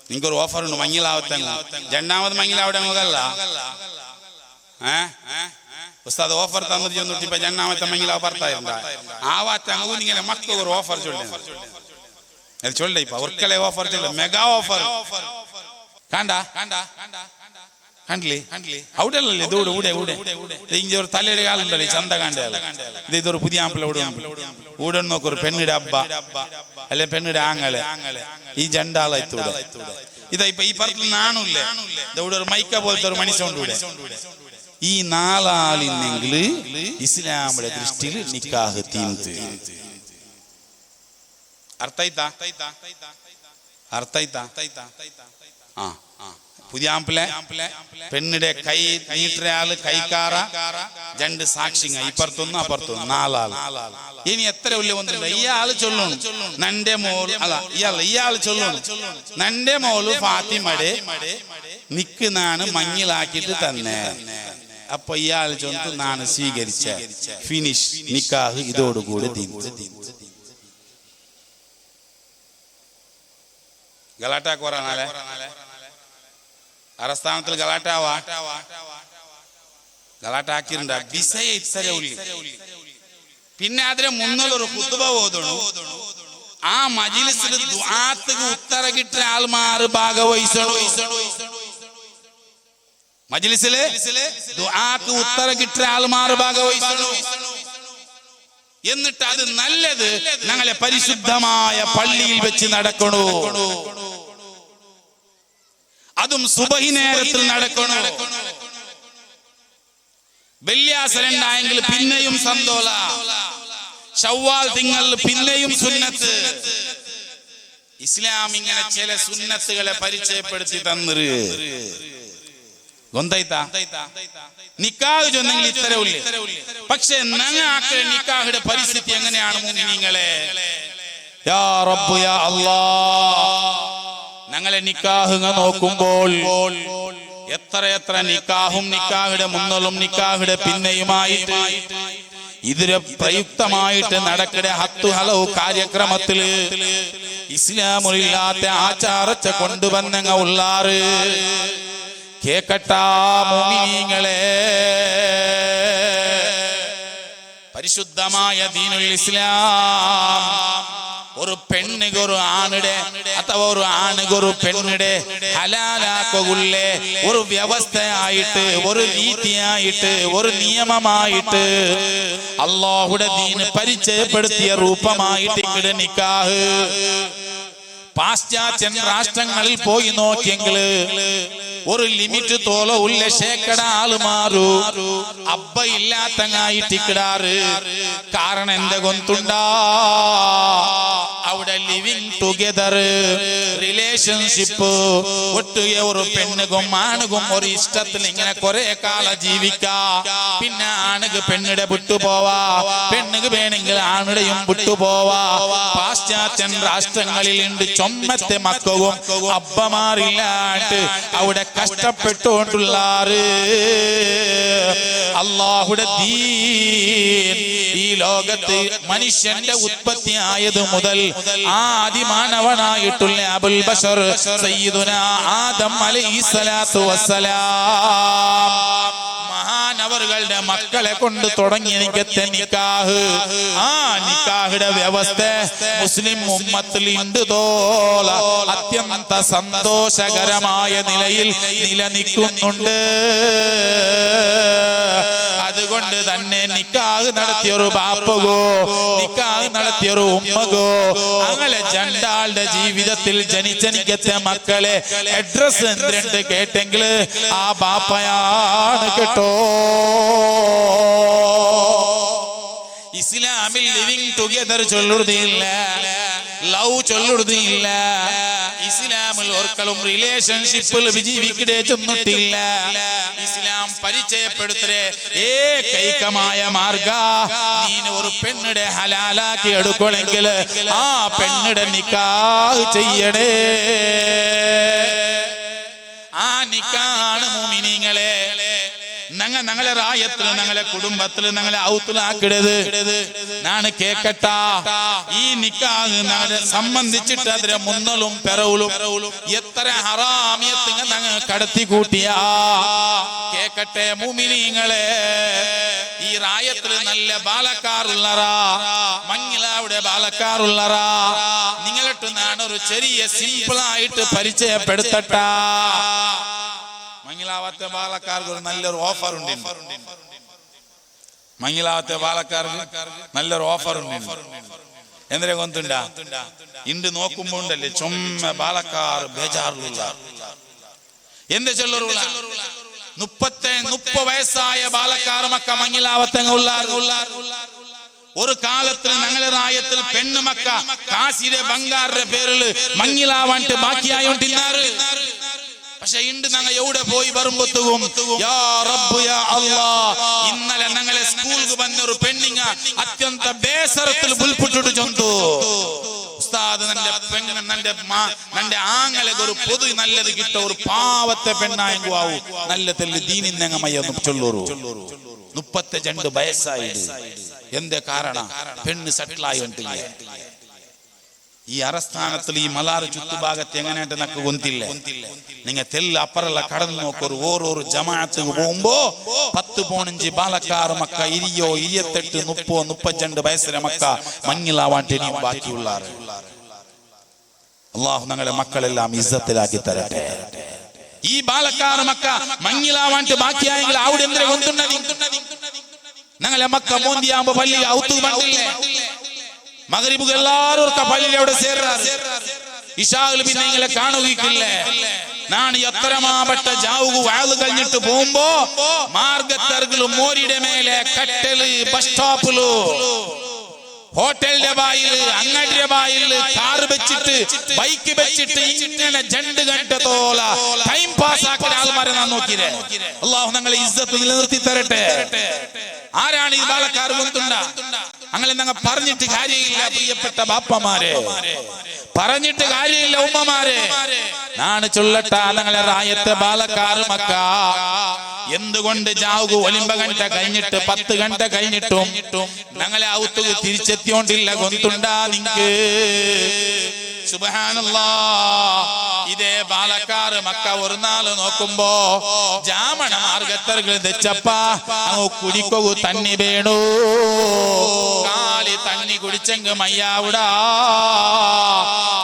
നിങ്ങൾക്കൊരു ഓഫർ ഉണ്ട്, മങ്ങിലാവത്തങ്ങ് രണ്ടാമത് മങ്ങിലാവട്ടെങ്ങല്ല ഉസ്താദ് ഓഫർ തന്നിട്ട് ചെന്നിട്ട് ഇപ്പൊ രണ്ടാമത്തെ മങ്ങിലാവ് ഭർത്തായിരുന്ന ആവാത്തങ്ങ് നിങ്ങളെ മക്കൾ ഒരു ഓഫർ ചൊല്ലി അത് ചൊല്ലേ ഇപ്പൊ അവർക്കല്ലേ ഓഫർ ചൊല്ല മെഗാ ഓഫർ കണ്ടില്ലേ അവിടെയല്ലേ ഇതോട് ഒരു തലയുടെ കാലുണ്ടല്ലോ ഈ ചന്ത കണ്ടല്ല ഇതൊരു പുതിയ ആമ്പിള ഊടെ നോക്കൊരു പെണ്ണിടെ അബ്ബ അല്ലെ പെണ്ണിടെ ആങ്ങളെ ഈ ജണ്ടാളത്തൂടെ ഇതാ ഇപ്പൊ ഈ പറത്തിൽ നാണൂല്ലേ ഇവിടെ ഒരു മൈക്ക പോലത്തെ ഒരു മനുഷ്യണ്ടൂടെ ഈ നാലാളിനെങ്കിൽ ഇസ്ലാമിയുടെ ദൃഷ്ടിയിൽ നിക്കാഹ് തീർത്ത് പുതിയ ആമ്പിളെ പെണ്ണിടെ കൈ നീട്ടയാള് കൈക്കാറ രണ്ട് സാക്ഷിങ്ങ ഇപ്പുറത്തൊന്നും അപ്പുറത്തൊന്നും നാലാള് ഇനി എത്ര വലിയ വന്നില്ല ഇയാള് ചൊല്ലണം നന്റെ മോള് അല്ല ഇയാള് ചൊല്ലണം നന്റെ മോള് ഫാത്തിമടെ നിക്ക് നാണ് മഞ്ഞിലാക്കിട്ട് തന്നെ അപ്പൊ ഇയാൾ ചൊന്ന് നാണ് സ്വീകരിച്ച ഫിനിഷ് നിക്കാഹ് ഇതോടുകൂടി തീർത്ത് ഗലാട്ട കോറാനാലേ അറസ്ഥാനത്തിൽ ഗലാട്ട ആക്കിണ്ട വിസയ ഇത്തര ഉള്ളി പിന്നെ അതിന് മുന്നിലൊരു ഖുത്ബ ഓതണു ആ മജ്ലിസിൽ ദുആക്ക് ഉത്തര കിട്ടിയ ആൾമാർ ഭാഗവഹിച്ചണു മജ്ലിസില് ദുആക്ക് ഉത്തര കിട്ടിയ ആൾമാർ ഭാഗവഹിച്ചണു എന്നിട്ട് അത് നല്ലത് ഞങ്ങളെ പരിശുദ്ധമായ പള്ളിയിൽ വെച്ച് നടക്കണു അതും സുബഹി നേരത്തിൽ നടക്കണു വെള്ളിയാസരണ്ടായെങ്കിൽ പിന്നെയും സന്തോല ശവ്വാൽ തിങ്കൾ പിന്നെയും സുന്നത്ത് ഇസ്ലാം ഇങ്ങനെ ചില സുന്നത്തുകളെ പരിചയപ്പെടുത്തി തന്നിര് നിക്കാഹ് ചൊന്നെങ്കിൽ ഇത്തരവില്ലേ പക്ഷെ ഞങ്ങൾ നിക്കാഹിന്റെ പരിസ്ഥിതി എങ്ങനെയാണ് മുഅ്മിനീങ്ങളെ യാ റബ്ബ് യാ അല്ലാഹ് ഞങ്ങളെ നിക്കാഹ് നോക്കുമ്പോൾ എത്ര നിക്കാഹും നിക്കാഹിടെ മുന്നലും നിക്കാഹിടെ പിന്നെയുമായിട്ട് ഇതിന് പ്രയുക്തമായിട്ട് നടക്കടെ ഹത്തു ഹലോ കാര്യക്രമത്തില് ഇസ്ലാമില്ലാത്ത ആചാരച്ച കൊണ്ടുവന്നങ്ങ ഉള്ളാറ് കേക്കട്ടാ മുഅ്മിനീങ്ങളെ പരിശുദ്ധമായ ദീനുൽ ഇസ്ലാം ഒരു പെണ്ണിക്ക് ഒരു ആണിടെ അഥവാ ഒരു ആണിക്ക് ഒരു പെണ്ണിടെ ഹലാലാക്കുള്ളേ ഒരു വ്യവസ്ഥയായിട്ട് ഒരു രീതിയായിട്ട് ഒരു നിയമമായിട്ട് അല്ലാഹുവിന്റെ ദീൻ പരിചയപ്പെടുത്തിയ രൂപമായിട്ട് ഇവിടെ നിക്കാഹ് പാശ്ചാത്യ രാഷ്ട്രങ്ങളിൽ പോയി നോക്കിയെങ്കിൽ ഒരു ലിമിറ്റ് തോല ഉള്ള ശേക്കട ആള് മാറൂ അബ്ബ ഇല്ലാത്തങ്ങായിട്ടിക്കിടാറ് കാരണം എന്തെ ഗൊന്തുണ്ടാ അവിടെ ലിവിങ് ടുഗദർ റിലേഷൻഷിപ്പ് ഒട്ടുക ഒരു പെണ്ണുകും ആണുകും ഒരു ഇഷ്ടത്തിൽ ഇങ്ങനെ കുറെ കാലം ജീവിക്കാ പിന്നെ ആണുക്ക് പെണ്ണിടെ വിട്ടുപോവാ പെണ്ണുക്ക് വേണമെങ്കിൽ ആണുടെയും വിട്ടുപോവാ പാശ്ചാത്യൻ രാഷ്ട്രങ്ങളിൽ ഉണ്ട് ചൊമ്മത്തെ മക്കവും അബ്ബമാരില്ലാട്ട് അവിടെ കഷ്ടപ്പെട്ടുകൊണ്ടുള്ളാറ് അല്ലാഹുവിന്റെ ദീൻ ഈ ലോകത്ത് മനുഷ്യന്റെ ഉത്പത്തി ആയത് മുതൽ ആദിമാനവനായിട്ടുള്ള അബുൽ ബശർ സയ്യിദുനാ ആദം അലൈഹിസ്സലാത്തു വസ്സലാം മഹാനവറുകളുടെ മക്കളെ കൊണ്ട് തുടങ്ങി എനിക്കത്തെ നിക്കാഹ് ആ നിക്കാഹിന്റെ വ്യവസ്ഥ മുസ്ലിം ഉമ്മത്തിൽ ഉണ്ട് തോല അത്യന്ത സന്തോഷകരമായ നിലയിൽ നിലനിൽക്കുന്നുണ്ട് അതുകൊണ്ട് തന്നെ നിക്കാഹ് നടത്തിയൊരു ബാപ്പകോ നിക്കാഹ് നടത്തിയൊരു ഉമ്മകോ അങ്ങനെ രണ്ടാളുടെ ജീവിതത്തിൽ ജനിച്ചനിക്കത്തെ മക്കളെ അഡ്രസ് എന്തിരണ്ട് കേട്ടെങ്കിൽ ആ ബാപ്പയാണ് കേട്ടോ ഇസ്ലാമിൽ ലിവിങ് ടുഗദർ ചൊല്ലുന്നില്ല ലവ് ചൊല്ലുന്നില്ല ഇസ്ലാമിൽ ഒരിക്കലും റിലേഷൻഷിപ്പിൽ ജീവിക്കടേ ചെന്നിട്ടില്ല ഇസ്ലാം പരിചയപ്പെടുത്തേ ഏകൈകമായ മാർഗ നീ ഒരു പെണ്ണിടെ ഹലാലാക്കി എടുക്കണമെങ്കിൽ ആ പെണ്ണിടെ നിക്കാഹ് ചെയ്യണേ ആ നിക്കാഹാണ് മുഅ്മിനീങ്ങളെ ഞങ്ങളെ റായത്തില് ഞങ്ങളെ കുടുംബത്തില് ഞങ്ങളെ ഔത്തിലാക്കിടത് നാണ് കേക്കട്ട ഈ നിക്കാഹ് ഞങ്ങളെ സംബന്ധിച്ചിട്ട് അതിലെ മുന്നലും പെറവുലും എത്ര ഹറാമിയത്ത് ഞങ്ങൾ കടത്തി കൂട്ടിയാ കേക്കട്ടെ മുഅ്മിനീങ്ങളെ ഈ റായത്തില് നല്ല ബാലക്കാറുള്ളറാ മങ്ങിലാവിടെ ബാലക്കാറുള്ളറാ നിങ്ങളിട്ട് ഞാനൊരു ചെറിയ സിമ്പിൾ ആയിട്ട് പരിചയപ്പെടുത്തട്ട മങ്ങിലാവത്തെ ബാലക്കാർക്ക് ഒരു നല്ലൊരു ഓഫർ ഉണ്ട് മങ്ങിലാവത്തെ ബാലക്കാർക്ക് നല്ലൊരു ഓഫർ ഉണ്ട് എന്തിനെ ഗൊന്തുണ്ട ഇണ്ട് നോക്കുമ്പോ ഉണ്ടല്ലേ ചുമ്മ ബാലക്കാർ ബേജാറുള്ള എന്ത് ചൊല്ലറുള്ള 30 വയസ്സായ ബാലക്കാർ മക്ക മങ്ങിലാവത്തങ്ങ ഒരു കാലത്തിൽ ഞങ്ങളെ റായത്തിൽ പെണ്ണുമക്ക കാശിയുടെ ബംഗാറിന്റെ പേരില് മങ്ങിലാവാണ്ട് ബാക്കിയായോണ്ടിരുന്നാറ് പക്ഷെ ഇണ്ട് ഞങ്ങൾ എവിടെ പോയി വരുമ്പോത്തും യാ റബ്ബ് യാ അല്ലാഹ് ഇന്നലെ ഞങ്ങളെ സ്കൂൾക്ക് വന്നൊരു പെണ്ണിങ്ങ അത്യന്ത ബേസരത്തിൽ ബുൽപുട്ടിട്ട് ചൊന്തു ഉസ്താദ് നന്റെ ആങ്ങളെ ഒരു പൊതു നല്ലത് കിട്ട ഒരു പാവത്തെ പെണ്ണായെങ്കു ആവൂ നല്ല തെല്ല് ദീനിന്നങ്ങമയൊന്നും ചൊല്ലൂറു 32 വയസ്സായി എന്തേ കാരണ പെണ്ണ് സെറ്റിലായോണ്ടില്ല ഈ അറസ്ഥാനത്തിൽ ഈ മലാറ് ചുറ്റുഭാഗത്ത് എങ്ങനെയായിട്ട് നക്ക് കൊന്തില്ല നിങ്ങൾ തെല്ല് അപ്പറല്ല കടന്നു നോക്കൊരു ഓരോരു ജമാഅത്ത് പോകുമ്പോ 10-15 ബാലക്കാർ മക്ക 28 30 32 വയസ്സിലെ മക്ക മങ്ങിലാവാണ്ട് ഇനിയും ബാക്കിയുള്ളാറ് അള്ളാഹു ഞങ്ങളെ മക്കളെല്ലാം ഇസ്സത്തിലാക്കി തരട്ടെ ഈ ബാലക്കാർ മക്ക മങ്ങിലാവാണ്ട് ബാക്കിയായെങ്കിൽ അവിടെ എന്തിനെ കൊന്തുണ്ണതി ഞങ്ങളെ മക്ക മോന്തിയാകുമ്പോ പള്ളി ഔത്തു കണ്ടില്ലേ മഗ്രിബ് എല്ലാവരും പള്ളിയിൽ അവിടെ ചേരാറ് ഇശായിൽ പിന്നെ നിങ്ങളെ കാണുകയില്ലേ നാണ് എത്രമാപ്പെട്ട ജാവുകു വാഴ് കഴിഞ്ഞിട്ട് പോകുമ്പോ മാർഗത്തർഗിലും മോരിയുടെ മേലെ കട്ടല് ബസ് സ്റ്റോപ്പിലു ഹോട്ടലിന്റെ ബായില് അങ്ങാടിയുടെ ബായില് കാർ വെച്ചിട്ട് ബൈക്ക് വെച്ചിട്ട് ഇങ്ങനെ 2 ഗണ്ടത്തോല ടൈം പാസ് ആക്കുന്ന ആൾമാരെ നാം നോക്കിയേ അള്ളാഹു ഞങ്ങളെ ഇസ്സത്ത് നിലനിർത്തി തരട്ടെ ആരാണ് ഈ ബാലക്കാർ കൊണ്ടുണ്ട അങ്ങനെ ഞങ്ങൾ പറഞ്ഞിട്ട് കാര്യമില്ല പ്രിയപ്പെട്ട ബാപ്പമാരെ പറഞ്ഞിട്ട് കാര്യമില്ല ഉമ്മമാരെ നാണ് ചൊല്ലട്ട ഞങ്ങളെ റായത്തെ ബാലക്കാർ മക്ക എന്തുകൊണ്ട് ജാവുകു ഒലിമ്പ ഗണ്ട കഴിഞ്ഞിട്ട് 10 ഗണ്ട കഴിഞ്ഞിട്ടും ഞങ്ങളെ ഔത്തുക തിരിച്ചെത്തിയോണ്ടില്ല കൊണ്ടുണ്ടാ നിങ്ങക്ക് സുബ്ഹാനല്ലാഹ് ഇതേ ബാലക്കാർ മക്ക ഒരു നാള് നോക്കുമ്പോ ജാമണ മാർഗത്തർകൾ തെച്ചപ്പ കുടിക്കൂ തന്നി വേണു കാലി തണ്ണി കുടിച്ചെങ്ക് മയ്യാവിടാ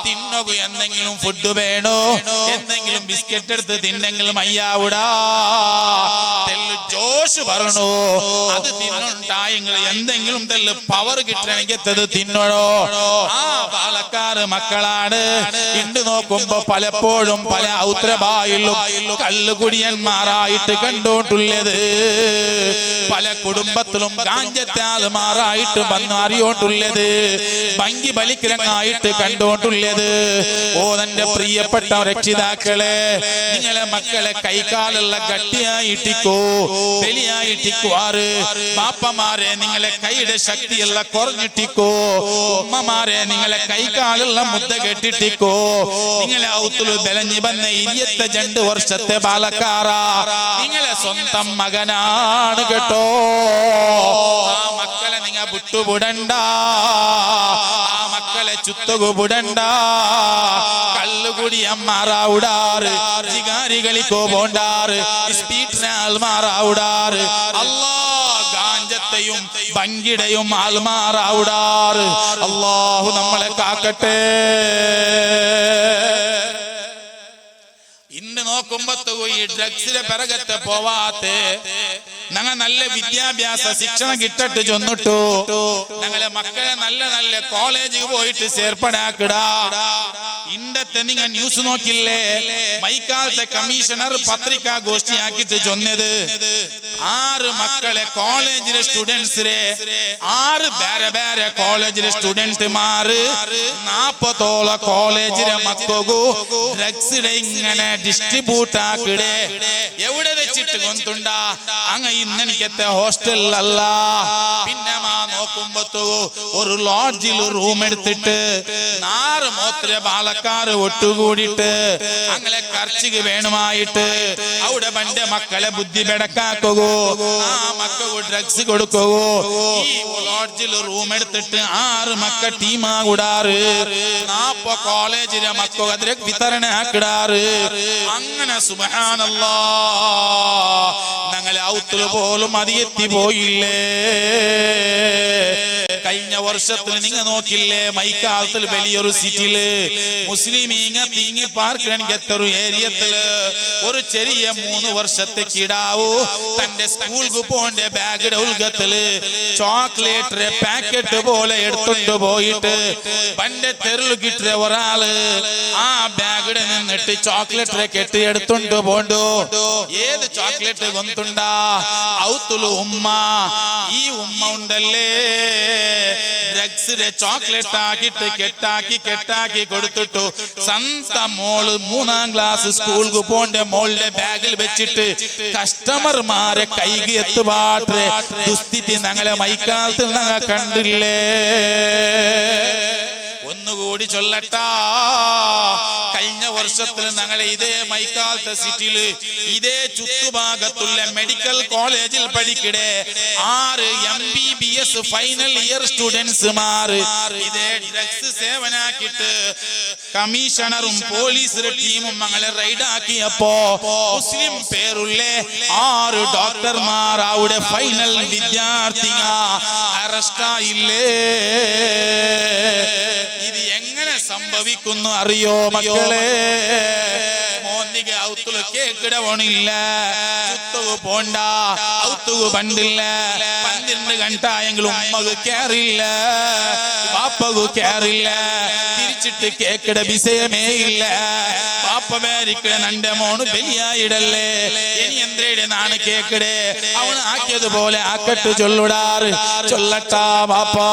തിന്നകു എന്തെങ്കിലും ഫുഡ് വേണോ എന്തെങ്കിലും ബിസ്ക്കറ്റ് എടുത്ത് തിന്നെങ്കിലും മയ്യാവിടാ തെല്ല് ജോഷ് പറഞ്ഞോ അത് തിന്നുണ്ടായെങ്കിൽ എന്തെങ്കിലും തെല്ല് പവർ കിട്ടണമെങ്കിൽ തിന്നണോ ആ ബാലക്കാർ മക്കളാണ് ഇണ്ട് നോക്കുമ്പോ പലപ്പോഴും പല ഔത്രബായിലും കള്ളുകുടിയന്മാരായിട്ട് കണ്ടോണ്ടുള്ളത് പല കുടുംബത്തിലും ഗാഞ്ചത്താൽമാരായിട്ട് വന്ന് അറിയോണ്ടുള്ളത് ഭംഗി ബലിക്കിരങ്ങായിട്ട് കണ്ടോണ്ടുള്ളത് ഓ എന്റെ പ്രിയപ്പെട്ട രക്ഷിതാക്കളെ നിങ്ങളെ മക്കളെ കൈകാലുള്ള ഗട്ടിയായിട്ടിക്കോ ബലിയായിട്ടിക്കുവാറ് ബാപ്പമാരെ നിങ്ങളെ കൈയുടെ ശക്തിയുള്ള കുറഞ്ഞിട്ടിക്കോ ഉമ്മമാരെ നിങ്ങളെ കൈകാലുള്ള മുദ്ദ കെട്ടിട്ടിക്കോ നിങ്ങളെ ഔത്തുലു ബലഞ്ഞി വന്ന 22 വർഷത്തെ ബാലക്കാറാ നിങ്ങളെ സ്വന്തം മകനാണ് കേട്ടോ ആ മക്കളെ നിങ്ങൾ വിട്ടുപുടണ്ട ആ മക്കളെ ചുത്തുകുപുടണ്ട കള്ളുകുടിയന്മാരാവുടാറ് ജിഗാരികളിക്കോ പോണ്ടാറ് സ്പീഡ്നാൽമാരാവുടാറ് അല്ലാ ഗാഞ്ചത്തെയും ഭംഗിടയും ആൽമാറാവുടാറ് അല്ലാഹു നമ്മളെ കാക്കട്ടെ ഇന്ന് നോക്കുമ്പോ ഈ ഡ്രഗ്സിലെ പിറകത്തെ പോവാത്തെ ഞങ്ങൾ നല്ല വിദ്യാഭ്യാസ ശിക്ഷണം കിട്ടിട്ട് ചൊന്നിട്ടു ഞങ്ങളെ മക്കളെ നല്ല നല്ല കോളേജിൽ പോയിട്ട് ചേർപ്പടാക്കിടാ ഇണ്ടത്തെ നിങ്ങൾ ന്യൂസ് നോക്കില്ലേ മൈക്കാലത്തെ കമ്മീഷണർ പത്രികാഘോഷിയാക്കിട്ട് ചൊന്നത് 6 മക്കളെ കോളേജിലെ സ്റ്റുഡൻസിനെ 6 ಬೇರೆ ಬೇರೆ കോളേജിലെ സ്റ്റുഡന്റുമാര് 40 കോളേജിലെ മക്കൾക്കു ഡ്രഗ്സിനെ ഇങ്ങനെ ഡിസ്ട്രിബ്യൂട്ട് ആക്കിടേ എവിടെ വെച്ചിട്ട് കൊന്തുണ്ട അങ്ങ ഇന്നെനിക്കത്തെ ഹോസ്റ്റലിലല്ല പിന്നെ മാ നോക്കുമ്പോ ഒരു ലോഡ്ജിൽ റൂം എടുത്തിട്ട് 4 മോത്ര പാലക്കാര് ഒട്ടുകൂടിയിട്ട് അങ്ങനെ കർച്ചിക്ക് വേണമായിട്ട് അവിടെ പണ്ട് മക്കളെ ബുദ്ധി ബെടക്കാക്കോ ആ മക്കൾക്ക് ഡ്രഗ്സ് കൊടുക്കോ ഈ ലോഡ്ജിൽ റൂം എടുത്തിട്ട് 6 മക്ക ടീമാ കൂടാറ് 40 കോളേജിലെ മക്കൾ അതിലെ വിതരണ ആക്കിടാറ് അങ്ങനെ സുബ്ഹാനല്ലാഹ് ഞങ്ങളെ ഔത്തുൽ പോലും അതിയെത്തി പോയില്ലേ കഴിഞ്ഞ വർഷത്തിൽ നിങ്ങൾ നോക്കില്ലേ മൈക്കാലത്തിൽ വലിയൊരു സിറ്റിയില് മുസ്ലിമീങ്ങ തിങ്ങി പാർക്കണിക്കത്തൊരു ഏരിയത്തില് ഒരു ചെറിയ 3 വർഷത്തെ കിടാവു തന്റെ സ്കൂൾക്ക് പോണ്ട ബാഗിന്റെ ഉൾഗത്തില് ചോക്ലേറ്റ് പാക്കറ്റ് പോലെ എടുത്തുകൊണ്ട് പോയിട്ട് പണ്ട് തെരുള് കിട്ടിയ ഒരാള് ആ ബാഗിടെ നിന്നിട്ട് ചോക്ലേറ്റ് കെട്ടി എടുത്തുകൊണ്ട് പോണ്ടു ഏത് ചോക്ലേറ്റ് കൊന്തുണ്ടാ ഔത്തുൽ ഉമ്മ ഈ ഉമ്മ ഉണ്ടല്ലേ ഡ്രഗ്സിന്റെ ചോക്ലേറ്റ് ആക്കിട്ട് കെട്ടാക്കി കൊടുത്തിട്ടു സ്വന്തം മോള് 3ാം ക്ലാസ് സ്കൂൾക്ക് പോണ്ട മോളുടെ ബാഗിൽ വെച്ചിട്ട് കസ്റ്റമർമാരെ കൈകി എത്തുപാട്ടെ ദുസ്ഥിതി ഞങ്ങളെ മൈക്കാലത്തിൽ ഞങ്ങൾ കണ്ടില്ലേ ഒന്നുകൂടി ചൊല്ലട്ടാ കഴിഞ്ഞ വർഷത്തിൽ ഞങ്ങളെ ഇതേ മൈക്കാലത്തെ സിറ്റിയില് ഇതേ ചുറ്റുഭാഗത്തുള്ള മെഡിക്കൽ കോളേജിൽ പഠിക്കടെ 6 MBBS ഫൈനൽ ഇയർ സ്റ്റുഡൻസുമാർ ഇതേ ഡ്രഗ്സ് സേവനാക്കിട്ട് കമ്മീഷണറും പോലീസിന്റെ ടീമും ഞങ്ങളെ റൈഡാക്കിയപ്പോ മുസ്ലിം പേരുള്ള 6 ഡോക്ടർമാർ അവിടെ ഫൈനൽ വിദ്യാർത്ഥിക അറസ്റ്റായില്ലേ ഇത് എങ്ങനെ സംഭവിക്കുന്നു അറിയോ മക്കളെ മോന്തിക്ക് ഔത്തുക കേക്കിടവണില്ല ചുത്തുക പോണ്ട ഔത്തുക പണ്ടില്ല 12 ഗണ്ടായെങ്കിലും ഉമ്മക്ക് കേറില്ല പാപ്പകു കേറില്ല തിരിച്ചിട്ട് കേക്കിട വിഷയമേ ഇല്ല പാപ്പ മേരിക്കട നന്റെ മോണ് ബലിയായിടല്ലേ ഇനി എന്തേടെ നാണ് കേക്കിടേ അവന് ആക്കിയതുപോലെ ആക്കട്ട് ചൊല്ലുടാറ് ചൊല്ലട്ടാ പാപ്പാ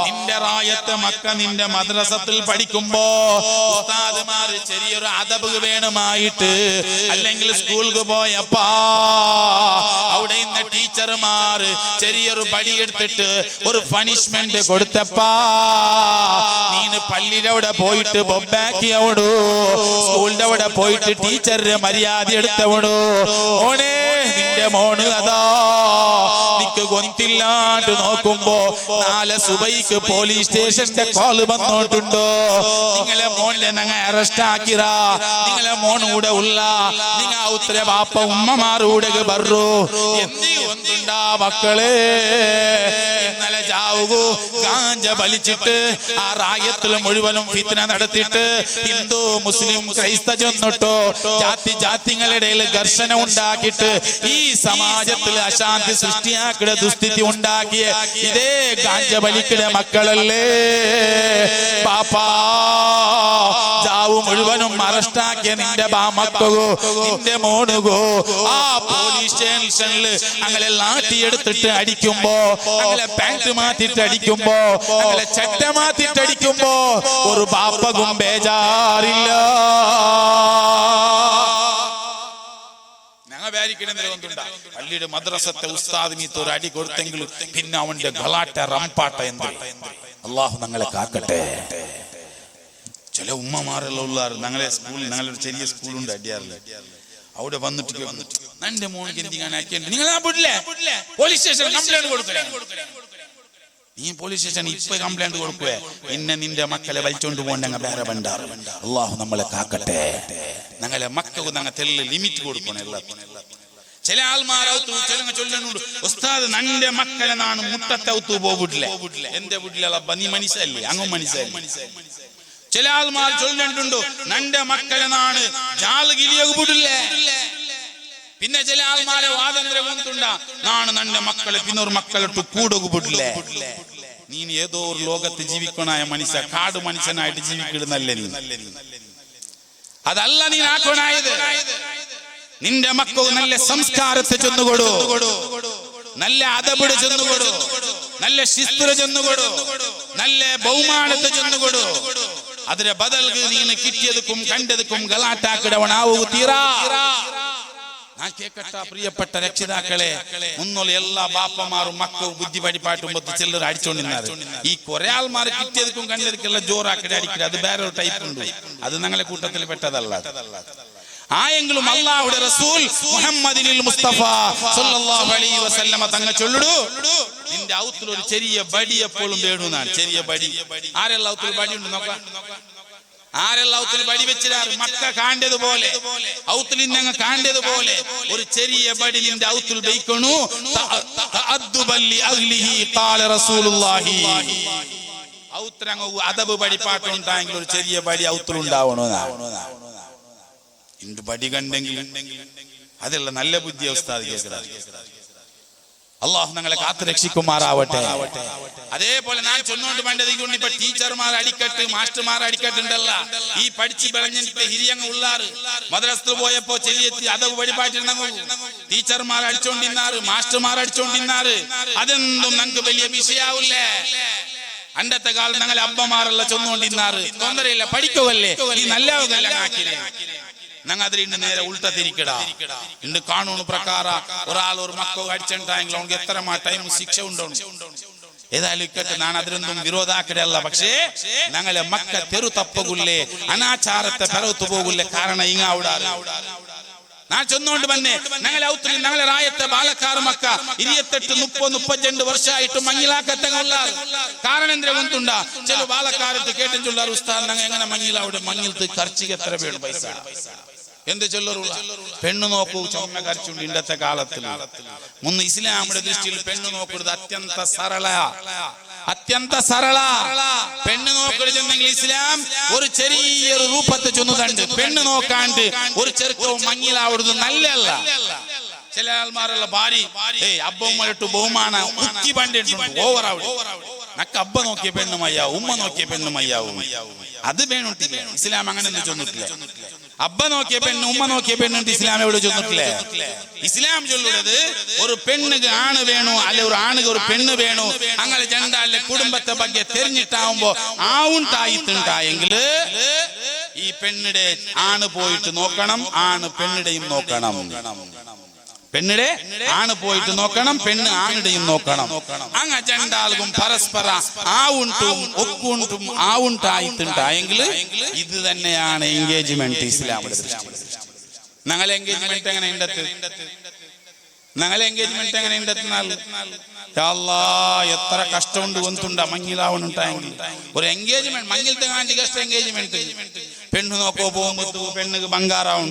നിന്റെ റായത്ത് മക്ക നിന്റെ മദ്രസത്തിൽ പഠിക്കുമ്പോ ഉസ്താദുമാർ ചെറിയൊരു അദബ് വേണമായിട്ട് അല്ലെങ്കിൽ സ്കൂൾക്ക് പോയപ്പാ അവിടെ ഇന്ന ടീച്ചർമാർ ചെറിയൊരു പടി എടുത്തിട്ട് ഒരു പണിഷ്മെന്റ് കൊടുത്തപ്പാ നീന് പള്ളിയുടെ അവിടെ പോയിട്ട് ബൊബാക്കിയവടു സ്കൂളിന്റെ അവിടെ പോയിട്ട് ടീച്ചറിന്റെ മര്യാദ എടുത്തവടു ഓണേ നിന്റെ മോണ് അതാ നിക്ക് ഗൊന്തില്ലാണ്ട് നോക്കുമ്പോ 4 സുബൈക്ക് പോലീസ് സ്റ്റേഷന്റെ കോള് വന്നോട്ടുണ്ടോ നിങ്ങളെ മോനെ ഞങ്ങൾ അറസ്റ്റ് ആക്കിറാ നിങ്ങളെ മോൻ കൂടെ ഉള്ള നിങ്ങൾ ഉത്തര ബാപ്പ ഉമ്മമാരൂടെ ബറു എന്ത് ഒന്നുണ്ടാ മക്കളെ ഇന്നലെ ജാവുകു ഗാഞ്ച വലിച്ചിട്ട് ആ റായത്തിൽ മുഴുവനും ഫിത്ന നടത്തിയിട്ട് ഹിന്ദു മുസ്ലിം ക്രൈസ്തവ ചെന്നിട്ടോ ജാതിങ്ങളുടെ ഇടയിൽ ഘർഷണ ഉണ്ടാക്കിയിട്ട് ഈ സമാജത്തിൽ അശാന്തി സൃഷ്ടിയാക്കിയ ദുസ്ഥിതി ഉണ്ടാക്കിയ ഇതേ ഗാഞ്ച വലിക്കിടെ മക്കളല്ലേ പാപ്പാ ജാവു മുഴുവനും അറസ്റ്റാക്കിയ നിന്റെ ബാമക്കോ നിന്റെ മോനുകോ ആ പോലീസ് സ്റ്റേഷനിൽ അങ്ങനെ ലാട്ടിയെടുത്തിട്ട് അടിക്കുമ്പോ അങ്ങനെ പാന്റ് മാറ്റിട്ട് അടിക്കുമ്പോ അങ്ങനെ ചട്ട മാറ്റിട്ട് അടിക്കുമ്പോ ഒരു ബാപ്പകും ബേജാറില്ല പള്ളിയുടെ മദ്രസത്തെ ഉസ്താദിനീത്ത് ഒരു അടി കൊടുത്തെങ്കിലും പിന്നെ അവന്റെ ഗലാട്ട റംപാട്ട എന്ത് അള്ളാഹു ഞങ്ങളെ കാക്കട്ടെ ചില ഉമ്മമാരെല്ലാം ഞങ്ങളെ സ്കൂളിൽ ഞങ്ങളൊരു ചെറിയ സ്കൂളുണ്ട് അടിയാറില്ല അവിടെ വന്നിട്ട് എന്റെ മോനിക്ക് എന്തിനാണ് ആക്കിയത് നിങ്ങൾ പോലീസ് സ്റ്റേഷൻ കംപ്ലൈന്റ് കൊടുക്കണേ നീ പോലീസ് സ്റ്റേഷൻ ഇപ്പൊ കംപ്ലൈന്റ് കൊടുക്കുവേ പിന്നെ നിന്റെ മക്കളെ വലിച്ചോണ്ട് പോകണ്ട വേറെ ബണ്ടാറ് അള്ളാഹു നമ്മളെ കാക്കട്ടെ ഞങ്ങളെ മക്കൾക്ക് ഞങ്ങൾ തെല്ല് ലിമിറ്റ് കൊടുക്കണം എല്ലാത്തിനും ചില ആൾമാരൗത്തു ചിലങ്ങ ചൊല്ലുന്നുണ്ട് ഉസ്താദ് നന്റെ മക്കളെ നാണ് മുട്ടത്തൗത്തു പോവിട്ടില്ല എന്റെ വീട്ടിലുള്ള നീ മനുഷ്യല്ലേ അങ്ങും മനുഷ്യല്ലേ ചില ആൾമാർ ചൊല്ലിട്ടുണ്ടോ നന്റെ മക്കളെ നാണ് ജാല് ഗിലിയൊക്കെ പിന്നെ ചില ആൾമാരെ വാദന്തരം കൊണ്ടുണ്ടാ നാണ് നന്റെ മക്കളെ പിന്നൊരു മക്കളിട്ട് കൂടൊക്കെ വിടില്ലേ നീ ഏതോ ഒരു ലോകത്ത് ജീവിക്കണായ മനുഷ്യ കാട് മനുഷ്യനായിട്ട് ജീവിക്കിടുന്നല്ലേ നീ അതല്ല നീ ആക്കണായത് നിന്റെ മക്കൾ നല്ല സംസ്കാരത്തെ ചെന്നുകൊടു നല്ല അതബിട് ചെന്നുകൊടു നല്ല ശിസ്തുര ചെന്നുകൊടു നല്ല ബഹുമാനത്തെ ചെന്നുകൊടു അതിന്റെ ബദൽക്ക് നീ കിട്ടിയതുക്കും കണ്ടതുക്കും ഗലാട്ടാക്കിടവണാവൂ തീരാ ആ കേക്കട്ട പ്രിയപ്പെട്ട രക്ഷിതാക്കളെ, മുന്നുള്ള എല്ലാ ബാപ്പമാരും മക്കളും ബുദ്ധി പഠിപ്പാട്ടുമ്പോ ചിലർ അടിച്ചോണ്ടിരുന്നത്. ഈ കുറെ ആൾമാർ കിട്ടിയതും കണ്ടതുക്കുള്ള ജോറാക്കടെ അടിക്കുക, അത് വേറെ ഒരു ടൈപ്പ് ഉണ്ട്. അത് ഞങ്ങളെ കൂട്ടത്തിൽ പെട്ടതല്ല. ആയെങ്കിലും അല്ലാഹുവിന്റെ റസൂൽ മുഹമ്മദിനിൽ മുസ്തഫ സല്ലല്ലാഹു അലൈഹി വസല്ലമ തങ്ങൾ ചൊല്ലുടു, നിന്റെ ഔത്തിൽ ഒരു ചെറിയ ബടി എപ്പോഴും വേണുന്നാണ്. ചെറിയ ബടി. ആരെല്ലാം ഔത്തിൽ ബടി ഉണ്ട് നോക്കാം. ആരെല്ലാം ഔത്തിൽ ബടി വെച്ചിരാറ്? മക്ക കാണ്ടതുപോലെ ഔത്തിൽ ഇന്നങ്ങ് കാണ്ടതുപോലെ ഒരു ചെറിയ ബടി നിന്റെ ഔത്തിൽ ബൈക്കണു. തഅദ്ദുബല്ലി അഹ്ലിഹി ഖാല റസൂലുള്ളാഹി. ഔത്രങ്ങ അദബ് പഠിപ്പാട്ടുണ്ടായെങ്കിൽ ഒരു ചെറിയ ബടി ഔത്തിൽ ഉണ്ടാവണോ? ഇണ്ട് ബടി കണ്ടെങ്കിൽ അതല്ല നല്ല ബുദ്ധി ഉസ്താദ് കേൾക്കുന്നത്. അള്ളാഹു ഞങ്ങളെ കാത്തു രക്ഷിക്കുമാറാവട്ടെ. അതേപോലെ ഞാൻ ചൊന്നോണ്ട് വേണ്ടത് ഇതുകൊണ്ട് ഇപ്പൊ ടീച്ചർമാർ അടിക്കട്ട്, മാസ്റ്റർമാർ അടിക്കട്ടുണ്ടല്ല. ഈ പഠിച്ച് വിളഞ്ഞിട്ട് ഹിരിയങ്ങ് ഉള്ളാറ് മദ്രസത്തിൽ പോയപ്പോ ചെല്ലിയെത്തി അതവ് വഴിപാട്ടിരുന്ന ടീച്ചർമാർ അടിച്ചോണ്ടിരുന്നാറ്, മാസ്റ്റർമാർ അടിച്ചോണ്ടിരുന്നാറ്. അതെന്തും ഞങ്ങൾക്ക് വലിയ വിഷയാവില്ലേ? അണ്ടത്തെ കാലം ഞങ്ങളെ അബ്ബമാരെല്ലാം ചൊന്നുകൊണ്ടിരുന്നാറ്. തൊന്തരയില്ല, പഠിക്കുവല്ലേ, ഈ നല്ലവല്ല ആക്കില്ലേ. ഞങ്ങൾ അതിൽ നേരെ ഉൾട്ട തിരിക്കടാ. ഇണ്ട് കാനൂണ് പ്രകാര ഒരാൾ ഒരു മക്കൾ അടിച്ചിട്ടുണ്ടെങ്കിൽ അവർക്ക് എത്ര ടൈം ശിക്ഷ ഉണ്ടോ? ഏതായാലും ഇക്കട്ടെ, ഞാൻ അതിലൊന്നും വിരോധാക്കടല്ല. പക്ഷേ ഞങ്ങളെ മക്ക തെരു തപ്പകുല്ലേ, അനാചാരത്തെ പെറത്തു പോകില്ലേ. കാരണം ഇങ്ങ അവിടെ ഞാൻ ചെന്നോണ്ട് വന്നേ ഞങ്ങളെ ഔത്തിൽ ഞങ്ങളെ റായത്തെ ബാലക്കാർ മക്ക 28 30 32 വർഷമായിട്ട് മങ്ങിലാക്കത്തങ്ങുള്ള കാരണം എന്തിനാ കൊണ്ടുണ്ടാ ചില ബാലക്കാരത്ത് കേട്ടും ചൊല്ലാറ്, ഉസ്താദ് ഞങ്ങൾ എങ്ങനെ മങ്ങിലാവിടെ മങ്ങിലത്ത് ഖർച്ചിക്ക് എത്ര വേണം പൈസ എന്ത് ചൊല്ലറുള്ള? പെണ്ണു നോക്കൂ ചുമ ഖർച്ചുണ്ട് ഇന്നത്തെ കാലത്തിൽ. മുന്ന് ഇസ്ലാമിന്റെ ദൃഷ്ടിയിൽ പെണ്ണു നോക്കുന്നത് അത്യന്ത സരള. പെണ്ണ് നോക്കരുതെന്നെങ്കിൽ ഇസ്ലാം ഒരു ചെറിയൊരു രൂപത്തെ ചൊന്നുന്നുണ്ട്. പെണ്ണ് നോക്കാണ്ട് ഒരു ചെറുക്കവും മങ്ങിലാവുന്നത് നല്ലല്ല. ചില ആൾമാരുള്ള ഭാര്യ അബ്ബമ്മട്ട് ബഹുമാന ഉച്ചി പണ്ടിട്ടുണ്ട് ഓവറാവും. നക്ക് അബ്ബ നോക്കിയ പെണ്ണുമയ്യാവും, ഉമ്മ നോക്കിയ പെണ്ണുമയ്യാവും. അത് വേണിട്ടില്ല. ഇസ്ലാം അങ്ങനെ ഒന്നും ചൊന്നിട്ടില്ല. അബ്ബ നോക്കിയ പെണ്ണ് ഉമ്മ നോക്കിയ പെണ്ണുണ്ട് ഇസ്ലാം എവിടെ ചൊന്നിട്ടില്ലേ? ഇസ്ലാം ചൊല്ലുന്നത് ഒരു പെണ്ണുക്ക് ആണ് വേണു, അല്ലെ ഒരു ആണുക്ക് ഒരു പെണ്ണ് വേണു. അങ്ങനെ രണ്ടാലെ കുടുംബത്തെ ಬಗ್ಗೆ തെരഞ്ഞിട്ടാവുമ്പോ ആവുണ്ടായിട്ടുണ്ടായെങ്കിൽ ഈ പെണ്ണിടെ ആണ് പോയിട്ട് നോക്കണം, ആണ് പെണ്ണിടെയും നോക്കണം. പെണ്ണിടെ ആണ് പോയിട്ട് നോക്കണം, പെണ്ണ് ആണിടെയും നോക്കണം. അങ്ങ രണ്ടാൾക്കും പരസ്പര ആവുണ്ടും ഒക്കുണ്ടും ആവുണ്ടായിട്ടുണ്ടായെങ്കിൽ ഇത് തന്നെയാണ് എൻഗേജ്മെന്റ് ഇസ്ലാമിന്റെ ദൃഷ്ടിയിൽ. ഞങ്ങളെ എൻഗേജ്മെന്റ് എങ്ങനെ ഉണ്ടത്ത്? ഞങ്ങളെ എൻഗേജ്മെന്റ് എങ്ങനെ ഉണ്ടെന്നാൽ എത്ര കഷ്ടമുണ്ട് ഒന്നുണ്ട മങ്ങിലാവണുണ്ടായെങ്കിൽ ഒരു എൻഗേജ്മെന്റ് മങ്ങിലത്തെ കാണ്ടി കഷ്ട എൻഗേജ്മെന്റ്. പെണ്ണ് നോക്കോ പോകുമ്പോ പെണ്ണുക്ക് ബംഗാറാവും.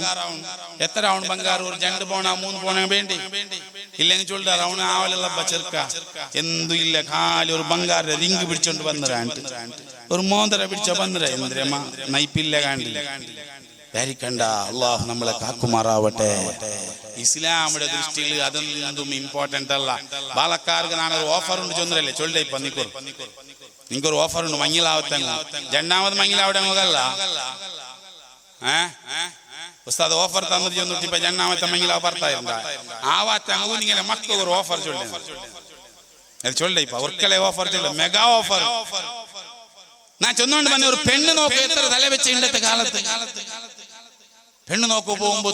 എത്ര ആവണം ബംഗാറ്? ഒരു 2 പോണ 3 പോണ വേണ്ടി ഇല്ലെങ്കിൽ ചൊല്ലാറ് അവന് ആവലുള്ള ചെറുക്ക എന്തും ഇല്ല, കാലി ഒരു ബംഗാറിന്റെ റിങ് പിടിച്ചോണ്ട് വന്നിരാണ്ട് ഒരു മോന്തര പിടിച്ച വന്നിര എന്തിരമ്മ നയിപ്പില്ല കാണ്ടി ധരിക്കണ്ട. അള്ളാഹു നമ്മളെ കാക്കുമാറാവട്ടെ. ഇസ്ലാമിന്റെ ദൃഷ്ടിയിൽ അതൊന്നും ഇമ്പോർട്ടന്റ് അല്ല. ബാലക്കാർക്ക് ഞാനൊരു ഓഫർ ഉണ്ട് ചൊന്നരല്ലേ ചൊല്ലേ ഇപ്പൊ നിങ്ങൾക്കൊരു ഓഫർ ഉണ്ട് മങ്ങിലാവത്തെ രണ്ടാമത് മങ്ങിലാവിടെ അങ്ങല്ല ഉസ്താദ് ഓഫർ തന്നിട്ട് ചെന്നിട്ട് ഇപ്പൊ രണ്ടാമത്തെ മങ്ങിലാവ് ഭർത്തായിരുന്ന ആവാത്ത അങ്ങ് ഇങ്ങനെ മക്കൾ ഒരു ഓഫർ ചൊല്ലേ ചൊല്ലേ ഇപ്പൊ അവർക്കല്ലേ ഓഫർ ചൊല്ല മെഗാ ഓഫർ. ഞാൻ ചെന്നോണ്ട് തന്നെ ഒരു പെണ്ണ് നോക്കി എത്ര തല വെച്ച ഇന്നത്തെ കാലത്ത് പെണ്ണ് നോക്കു പോകുമ്പോ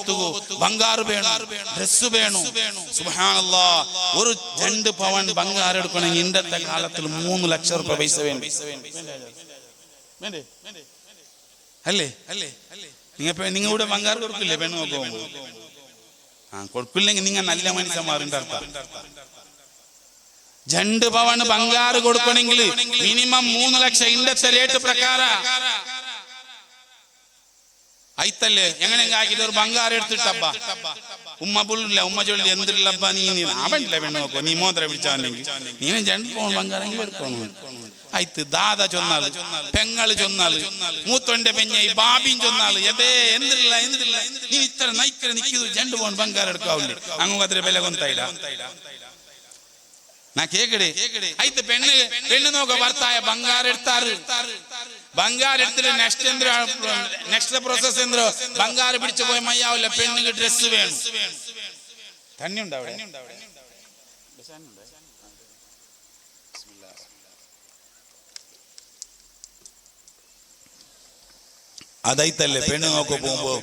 ബംഗാറ് വേണു, ഡ്രസ് വേണു. സുബ്ഹാനല്ലാഹ്, ഒരു 2 പവൻ ബംഗാറ് എടുക്കണമെങ്കിൽ ഇന്നത്തെ കാലത്തിൽ 3 ലക്ഷം രൂപ പൈസ വേണം അല്ലേ? നിങ്ങളുടെ ബംഗാറ് കൊടുക്കില്ലേ പെണ്ണ് നോക്കു പോകുമ്പോ? കൊടുക്കില്ലെങ്കിൽ നിങ്ങൾ നല്ല മനുഷ്യന്മാരുണ്ട് അർത്ഥം. 2 പവൻ ബംഗാറ് കൊടുക്കണമെങ്കിൽ മിനിമം 3 ലക്ഷം ഇന്നത്തെ റേറ്റ് പ്രകാര ആയിത്തല്ലേ. എങ്ങനെയെങ്കിലും ആക്കിട്ട് ഒരു ബംഗാറ് എടുത്തിട്ടപ്പ ഉമ്മ പുള്ളില്ല, ഉമ്മ ചൊല്ലി എന്തില്ലപ്പ നീ അവനില്ല പെണ്ണ് നോക്കോ, നീ മോതിര പിടിച്ചാണെങ്കിൽ നീ 2 പവൻ ബംഗാറെങ്കിൽ എടുക്കണം. ആയിത്ത് ദാദ ചൊന്നാല്, പെങ്ങള് ചൊന്നാല്, മൂത്തോന്റെ പെഞ്ഞ ബാബിയും ചൊന്നാല് എന്തില്ല നീ ഇത്ര നയിക്കൽ നിൽക്കുന്നത് 2 പവൻ ബംഗാറ് എടുക്കാവില്ലേ? അങ്ങ് അത്ര വില കൊണ്ടായില്ല. ನಾ ಕೇಕಡೆ ಆಯ್ತು ಪೆಣ್ಣು ನೋಗ ಬರ್ತಾಯ ಬಂಗಾರ ಇಡ್ತಾರ ಬಂಗಾರ ಇಡ್ತಾರೆ ನೆಕ್ಸ್ಟ್ ಪ್ರೊಸೆಸ್ ಅಂದ್ರೆ ಬಂಗಾರ ಬಿಡಿച്ചു പോയി മയ്യാവില്ല പെണ്ണിന് ഡ്രസ് വേണം തണ്ണി ഉണ്ടോ അവിടെ അതായിത്തല്ലേ പെണ്ണ് നോക്ക പോകുമ്പോ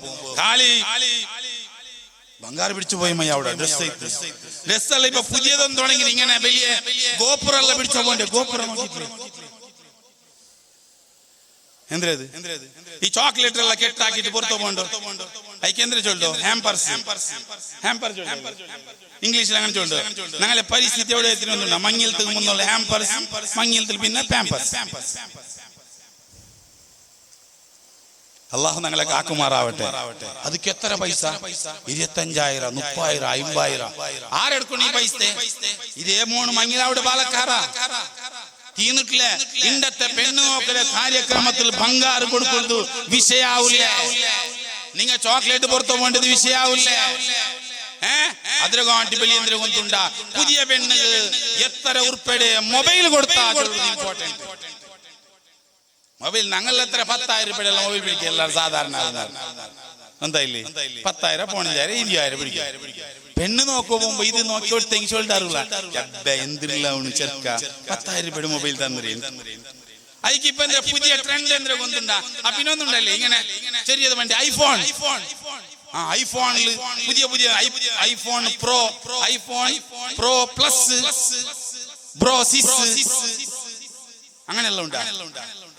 ಖಾಲಿ ബംഗാർ പിടിച്ചു പോയി മയ്യ അവിടെ ഡ്രസ്സല്ല ഇപ്പൊ പുതിയതൊന്നും തുടങ്ങി ഇങ്ങനെ വലിയ ഗോപുരല്ല പിടിച്ചു പോകണ്ടേ ഗോപുരം നോക്കിയിട്ടില്ലേ എന്തിനത് ഈ ചോക്ലേറ്റ് എല്ലാം കെട്ടാക്കിട്ട് പുറത്തു പോകണ്ടോ അതിക്ക് എന്തിനു ചൊല്ലോ ഹാമ്പർ ഇംഗ്ലീഷിൽ അങ്ങനെ ചൊല്ലോ ഞങ്ങളെ പരിസ്ഥിതി എവിടെ എത്തിനൊന്നുണ്ടോ മങ്ങിലത്തിൽ മുന്നുള്ള ഹാമ്പർസ് മങ്ങിലത്തിൽ പിന്നെ പാമ്പേഴ്സ് അള്ളാഹു ഞങ്ങളെ കാക്കുമാറാവട്ടെ അതൊക്കെ എത്ര പൈസ 25,000 30,000 50,000 ആരെടുക്കണം ഈ പൈസ ഇതേ മോണ് മങ്ങിലാവിടെ പാലക്കാരാ തീർന്നിട്ടില്ല ഇണ്ടത്തെ പെണ്ണ് നോക്കലെ കാര്യക്രമത്തിൽ ബംഗാറ് കൊടുക്കുന്നത് വിഷയാവില്ല നിങ്ങൾ ചോക്ലേറ്റ് പുറത്തു പോകേണ്ടത് വിഷയാവില്ല അതിനെ കാട്ടി വലിയ എന്തിനു കൊണ്ടുണ്ട പുതിയ പെണ്ണ് എത്ര ഉൾപ്പെടെ മൊബൈൽ കൊടുത്താൽ ഇമ്പോർട്ടന്റ് മൊബൈൽ ഞങ്ങൾ എത്ര 10,000 രൂപയുള്ള മൊബൈൽ പിടിക്കുക എല്ലാവരും സാധാരണ എന്തായില്ലേ 10,000 15,000 20,000 പിടിക്കുക പെണ്ണ് നോക്കുമ്പോ ഇത് നോക്കിയോട്ട് തെങ്ങിച്ചോളിട്ടാറില്ല എന്തിനുള്ള ചെറുക്ക 10,000 രൂപയുടെ മൊബൈൽ തന്നിരേ അതിക്ക് ഇപ്പൊ എന്താ പുതിയ ട്രെൻഡ് എന്തിനാ കൊണ്ടുണ്ടാ പിന്നൊന്നുണ്ടല്ലേ ഇങ്ങനെ ചെറിയത് വേണ്ടി ഐഫോണിൽ പുതിയ ഐഫോൺ പ്രോ പ്ലസ് ബ്രോ 6 അങ്ങനെയുള്ള ഉണ്ടാ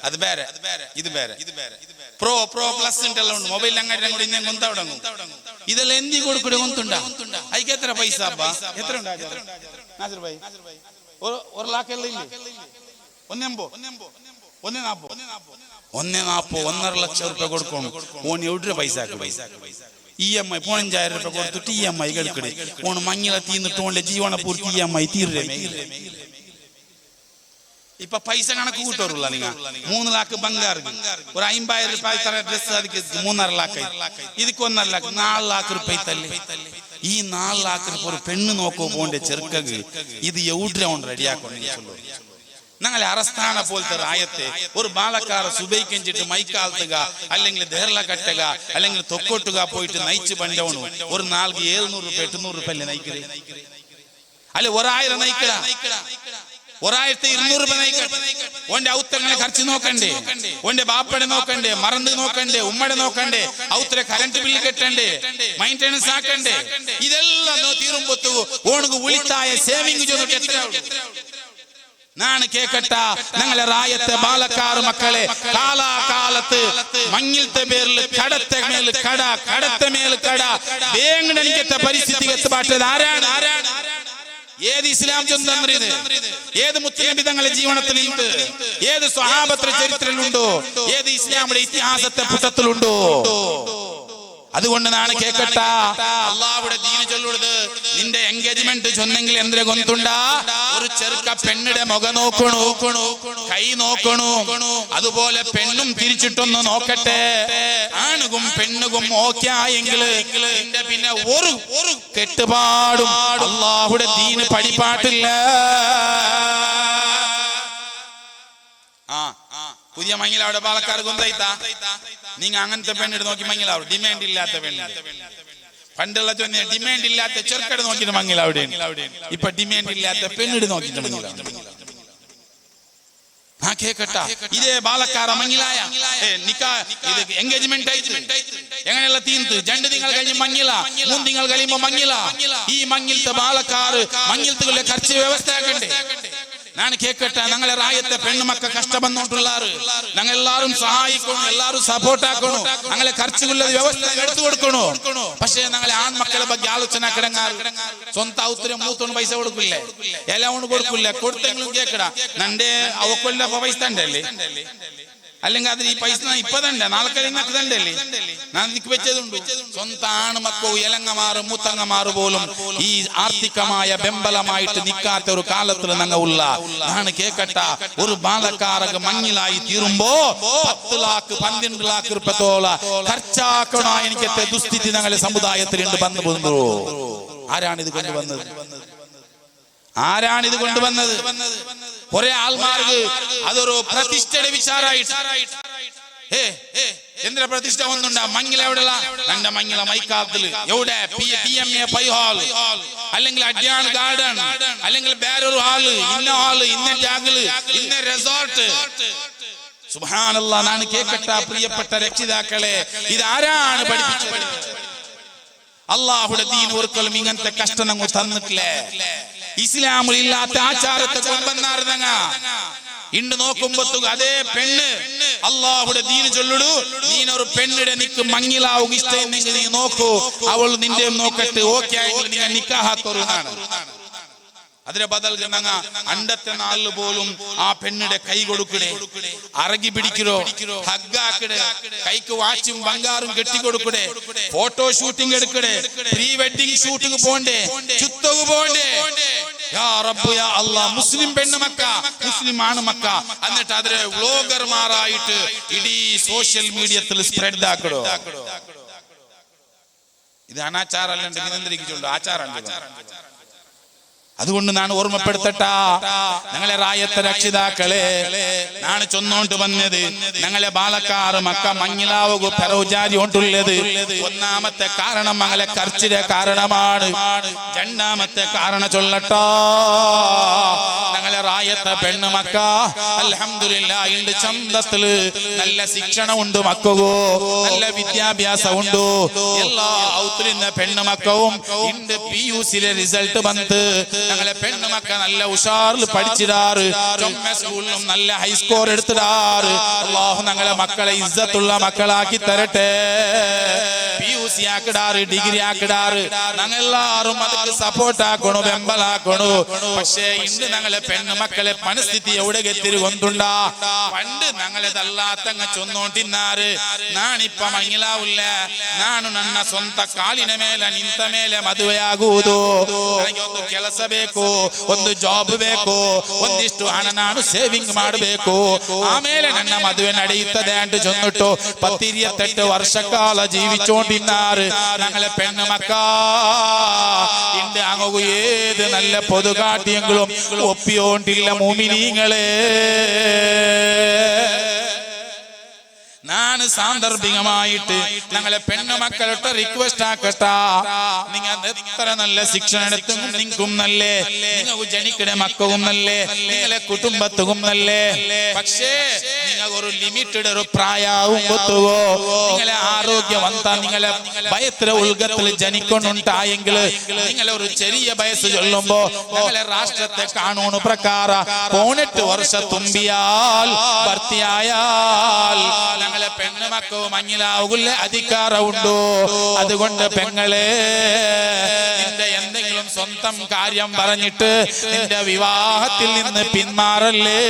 അത് വേറെ ഇത് വേറെ പ്രോ പ്ലസ് ഉണ്ടല്ലോ മൊബൈൽ അങ്ങനെ കൂടി ഇന്നെ കൊന്ത തുടങ്ങും ഇതെല്ലാം എന്തി കൊടുക്കൂടെ കൊന്തുണ്ടാ അതിക്ക് എത്ര പൈസ എത്ര ഉണ്ടാകും 1 lakh എല്ലാം ഇല്ലേ 1.5 ലക്ഷം രൂപ കൊടുക്കണം ഓൺ എവിടെ പൈസ EMI 15,000 രൂപ കൊടുത്തിട്ട് EMI എടുക്കണേ ഓൺ മഞ്ഞളെ തീർന്നിട്ട് ഓന്റെ ജീവന പൂർത്തി EMI തീർന്നേ ഇപ്പൊ പൈസ കണക്ക് കൂട്ടോറുള്ള നിങ്ങൾ 3 lakh ബംഗാർ ഒരു 50,000 രൂപ ഡ്രസ് അതിക്ക് 3.5 lakh ഇതിക്ക് 1.5 lakh 4 lakh രൂപ തല്ലേ ഈ 4 lakh രൂപ ഒരു പെണ്ണ് നോക്കോ പോന്റെ ചെറുക്കക്ക് ഇത് എവിടെ റെഡിയാക്കണം ഞങ്ങളെ അറസ്ഥാന പോലത്തെ റായത്തെ ഒരു ബാലക്കാരെ സുബൈക്കഞ്ചിട്ട് മൈക്കാൽത്തുക അല്ലെങ്കിൽ ദേർല കട്ടുക അല്ലെങ്കിൽ തൊക്കോട്ടുക പോയിട്ട് നയിച്ച് പണ്ടവണു ഒരു 700 രൂപ 800 രൂപ അല്ലേ നയിക്കേ അല്ലെ 1000 നയിക്കട 1200 രൂപ നയിക്കട്ടെ ഓന്റെ ഔത്തങ്ങളെ ഖർച്ച് നോക്കണ്ടേ ഓന്റെ ബാപ്പടെ നോക്കണ്ടേ മറന്ന് നോക്കണ്ടേ ഉമ്മടെ നോക്കണ്ടേ ഔത്തരെ കറണ്ട് ബില്ല് കെട്ടണ്ടേ മൈന്റനൻസ് ആക്കണ്ടേ ഇതെല്ലാം തീരുമ്പൊത്തു ഓണക്ക് ഉളിത്തായ സേവിങ് ചെയ്തിട്ട് എത്ര നാണ് കേക്കട്ട ഞങ്ങളെ റായത്തെ ബാലക്കാർ മക്കളെ കാലാകാലത്ത് മങ്ങിലത്തെ പേരിൽ കടത്തെ മേൽ കട വേങ്ങണിക്കത്തെ പരിസ്ഥിതി എത്തുപാട്ടത് ആരാണ് ഏത് ഇസ്ലാം ചൊന്നത് ഏത് മുത്തനബി തങ്ങളുടെ ജീവനത്തിൽ ഉണ്ട് ഏത് സ്വഹാബത്തിന്റെ ചരിത്രത്തിലുണ്ടോ ഏത് ഇസ്ലാമിന്റെ ഇതിഹാസത്തെ പുസ്തകത്തിലുണ്ടോ അതുകൊണ്ട് നാണ് കേക്കട്ട അള്ളാഹുവിന്റെ ദീന ചൊല്ലുള്ളത് നിന്റെ എൻഗേജ്മെന്റ് ചൊന്നെങ്കിൽ എന്തിനെ കൊണ്ടുണ്ടാ ഒരു ചെറുക്ക പെണ്ണിടെ മുഖം നോക്കണു കൈ നോക്കണു അതുപോലെ പെണ്ണും തിരിച്ചിട്ടൊന്ന് നോക്കട്ടെ ആണുകും പെണ്ണുകും ഓക്കെ ആയെങ്കിൽ നിന്റെ പിന്നെ ഒരു കെട്ടുപാടും അള്ളാഹുവിന്റെ ദീന് പഠിപ്പാട്ടില്ല പുതിയ മങ്ങിലവിടെ പാലക്കാട് കൊന്തയിത്താ നിങ്ങൾ അങ്ങനത്തെ പെണ്ണിട്ട് നോക്കി മങ്ങിലാവും ഡിമാൻഡ് ഇല്ലാത്ത പെണ്ണ് പണ്ടുള്ള ചൊന്ന ഡിമാൻഡ് ഇല്ലാത്ത ചെറുക്കട് നോക്കിയിട്ട് മങ്ങിലാവിടെ ഇപ്പൊ ഡിമാൻഡ് ഇല്ലാത്ത പെണ്ണിട്ട് നോക്കിയിട്ട് മങ്ങിലാവും കേക്കട്ട ഇതേ ബാലക്കാര മങ്ങിലായ ഇത് എൻഗേജ്മെന്റ് എങ്ങനെയുള്ള തീർത്ത് 2 തിങ്കൾ കഴിഞ്ഞ് മങ്ങില 3 തിങ്കൾ കഴിയുമ്പോ മങ്ങില ഈ മങ്ങിലത്തെ ബാലക്കാർ മങ്ങിലത്തുകളെ ഖർച്ച് വ്യവസ്ഥ ആക്കണ്ടേ ನಾನು ಕೇಕಟ್ಟ ഞങ്ങളെ റായത്തെ പെണ്ണുമക്ക കഷ്ടപ്പെട്ടുള്ളാറ് ഞങ്ങൾ എല്ലാവരും സഹായിക്കണം എല്ലാവരും സപ്പോർട്ട് ആക്കണം ഞങ്ങളെ ഖർച്ചുകളുടെ വ്യവസ്ഥ എടുത്തു കൊടുക്കണോ പക്ഷേ ഞങ്ങളെ ആൺമക്കളെ ಬಗ್ಗೆ ആലോചന കിടങ്ങാറ് സ്വന്തം ഔത്തരം മൂത്തോണ്ട് പൈസ കൊടുക്കില്ലേ എല്ലാം കൊണ്ട് കൊടുക്കില്ല കൊടുത്തെങ്കിലും കേക്കട നന്റെ അവക്കൊല്ല പൈസ തണ്ടല്ലേ അല്ലെങ്കിൽ അതിന് ഈ പൈസ ഇപ്പൊ തന്നെ നാളെ കഴിഞ്ഞാൽ തണ്ടല്ലേ ഞാൻ വെച്ചതുണ്ട് സ്വന്തം ആൺമക്കോ ഇലങ്ങമാറ് മൂത്തങ്ങമാറ് പോലും ഈ ആർത്ഥികമായ ബെമ്പലമായിട്ട് നിൽക്കാത്ത ഒരു കാലത്തിൽ ഞങ്ങൾ ഉള്ള ഞാൻ കേക്കട്ട ഒരു ബാലക്കാരക മഞ്ഞിലായി തീരുമ്പോ 10 lakh 12 lakh രൂപത്തോള ഖർച്ചാക്കണ എനിക്കത്തെ ദുസ്ഥിതി ഞങ്ങളെ സമുദായത്തിലുണ്ട് വന്നു പോകുന്നു ആരാണിത് കൊണ്ടുവന്നത് കുറെ ആൾമാർക്ക് അതൊരു പ്രതിഷ്ഠയുടെ വിചാരമായിട്ട് എന്തിനാ പ്രതിഷ്ഠ ഒന്നുണ്ടാ മങ്ങില എവിടെയുള്ള രണ്ട് മങ്ങില മൈക്കാത്തില് എവിടെ PMA പൈ ഹാൾ അല്ലെങ്കിൽ അഡ്യാൻ ഗാർഡൻ അല്ലെങ്കിൽ വേറൊരു ഹാള് ഇന്ന ജാഗില് ഇന്ന റിസോർട്ട് സുബ്ഹാനല്ലാഹ് നാണ് കേക്കട്ട പ്രിയപ്പെട്ട രക്ഷിതാക്കളെ ഇതാരാണ് പഠിപ്പിച്ചത് അള്ളാഹുടെ ദീൻ ഒരിക്കലും ഇങ്ങനത്തെ കഷ്ടം അങ്ങ് തന്നിട്ടില്ലേ. ഇസ്ലാമിൽ ഇല്ലാത്ത ആചാരത്തെ കൊണ്ടുവന്നാർന്നങ്ങ ഇണ്ട് നോക്കുമ്പോ അതേ പെണ്ണ് അള്ളാഹുടെ ദീന് ചൊല്ലുടു. നീനൊരു പെണ്ണിടെ നിക്ക് മങ്ങിലാവുക ഇഷ്ടം നീ നോക്കൂ, അവൾ നിന്റെ നോക്കട്ട് ഓക്കെ ആയെങ്കിൽ നിങ്ങൾ നിക്കാഹാത്തോറാണ്. അതിന്റെ ബദൽ ജനങ്ങ അണ്ടത്തെ നാളിൽ പോലും ആ പെണ്ണിടെ കൈ കൊടുക്കടേ, അറകി പിടിക്കോ, ഹഗ്ഗാക്കടേ, കൈക്ക് വാച്ചും ബംഗാറും കെട്ടിക്കൊടുക്കടേ, ഫോട്ടോ ഷൂട്ടിംഗ് എടുക്കടേ, പ്രീ വെഡിങ് ഷൂട്ടിംഗ് പോണ്ടേ, ചുത്തവ് പോണ്ടേ. യാ റബ്ബ് യാ അല്ലാഹ്, മുസ്ലിം പെണ്ണ് മക്ക, മുസ്ലിം ആണ് മക്ക. എന്നിട്ട് അതിലെ വ്ലോഗർമാരായിട്ട് ഇടീ സോഷ്യൽ മീഡിയത്തിൽ സ്പ്രെഡ് ആക്കടോ. ഇത് അനാചാരല്ല, നിയന്ത്രിക്കുന്നുണ്ട്, ആചാരം. അതുകൊണ്ട് ഞാൻ ഓർമ്മപ്പെടുത്തട്ടാ, ഞങ്ങളെ റായത്തെ രക്ഷിതാക്കളെ, ഞാൻ ചൊന്നോണ്ട് വന്നത് ഞങ്ങളെ ബാലക്കാർ മക്ക മങ്ങിലാവുക പെറൗജാരി കൊണ്ടുള്ളത്. ഒന്നാമത്തെ കാരണം ഞങ്ങളെ കർച്ചിന്റെ കാരണമാണ്. രണ്ടാമത്തെ കാരണം ചൊല്ലട്ടാ, ഞങ്ങളെ റായത്തെ പെണ്ണ് മക്ക അൽഹംദുലില്ലാഹ് ഇണ്ട് ചന്തത്തില് നല്ല ശിക്ഷണം ഉണ്ട് മക്കകോ, നല്ല വിദ്യാഭ്യാസം ഉണ്ട്. എല്ലാ ഔത്തുലിന്റെ പെണ്ണ് മക്കവും ഇണ്ട് PUCയിലെ റിസൾട്ട് വന്ന് ഞങ്ങളെ പെണ്ണ് മക്ക നല്ല ഉഷാറിൽ പഠിച്ചിടാറ്, സ്കൂളിലും നല്ല ഹൈസ്കോർ എടുത്തിടാറ്. അല്ലാഹു ഞങ്ങളെ മക്കളെ ഇസ്സത്തുള്ള മക്കളാക്കി തരട്ടെ. PUC ആക്കിടാറ്, ഡിഗ്രി ആക്കിടാറ്, ഞങ്ങളെല്ലാരും അതിന് സപ്പോർട്ട് ആക്കണു, വെമ്പലാക്കണു. പക്ഷേ ഇന്ന് ഞങ്ങളെ പെണ്ണ് മക്കളെ മനസ്ഥിതി എവിടെ എത്തിരുകൊണ്ടുണ്ടാ. പണ്ട് ഞങ്ങളതല്ലാത്തങ്ങ ചൊന്നോണ്ടിന്നാറ്, നാണിപ്പ മങ്ങിലാവില്ല, ನಾನು ನನ್ನ ಸ್ವಂತ ಕಾಲಿನ ಮೇಲೆ ನಿಂತ ಮೇಲೆ ಮದುವೆಯಾಗುವುದು, ನನಗೆ ಒಂದು ಕೆಲಸ ಬೇಕು, ಒಂದು ಜಾಬ್ ಬೇಕು, ಒಂದಿಷ್ಟು ಹಣ ನಾನು ಸೇವಿಂಗ್ ಮಾಡಬೇಕು, ಆಮೇಲೆ ನನ್ನ ಮದುವೆ ನಡೆಯುತ್ತದೆ ಅಂತ ಚೊന്നിಟ್ಟು 28 ವರ್ಷ ಕಾಲ ജീവിച്ചോണ്ടിന്നാറ് ഞങ്ങളെ പെണ്ണ് മക്ക. ഇണ്ട് അങ്ങ് ഏത് നല്ല പൊതുകാട്ടിയെങ്കിലും ഒപ്പിയോണ്ടില്ല മുഅ്മിനീങ്ങളെ. ഞാൻ സാന്ദർഭികമായിട്ട് ഞങ്ങളെ പെണ്ണ് മക്കളുടെ റിക്വസ്റ്റ് ആക്കട്ടാ, നിങ്ങൾ എത്ര നല്ല ശിക്ഷണം എടുത്തും നിങ്ങൾക്കും നല്ലേ, നിങ്ങൾക്ക് ജനിക്കണ മക്കവും നല്ലേ, നിങ്ങളെ കുടുംബത്തും നല്ലേ. പക്ഷേ നിങ്ങൾ ഒരു ലിമിറ്റഡ് ഒരു പ്രായവും ഒത്തുവോ, നിങ്ങളെ ആരോഗ്യവന്ത നിങ്ങളെ ഭയത്ര ഉൽഗത്തിൽ ജനിക്കൊണ്ടുണ്ടായെങ്കിൽ നിങ്ങളെ ഒരു ചെറിയ വയസ്സ് ചൊല്ലുമ്പോ ഞങ്ങളെ രാഷ്ട്രത്തെ കാനൂണ് പ്രകാര 18 വർഷം തുമ്പിയാൽ ഭർത്തിയായാൽ ഞങ്ങളെ പെണ്ണ് മക്കവും മങ്ങിലാവുള്ള അധികാരമുണ്ടോ. അതുകൊണ്ട് പെങ്ങളെ, നിന്റെ എന്തെങ്കിലും സ്വന്തം കാര്യം പറഞ്ഞിട്ട് നിന്റെ വിവാഹത്തിൽ നിന്ന് പിന്മാറല്ലേ.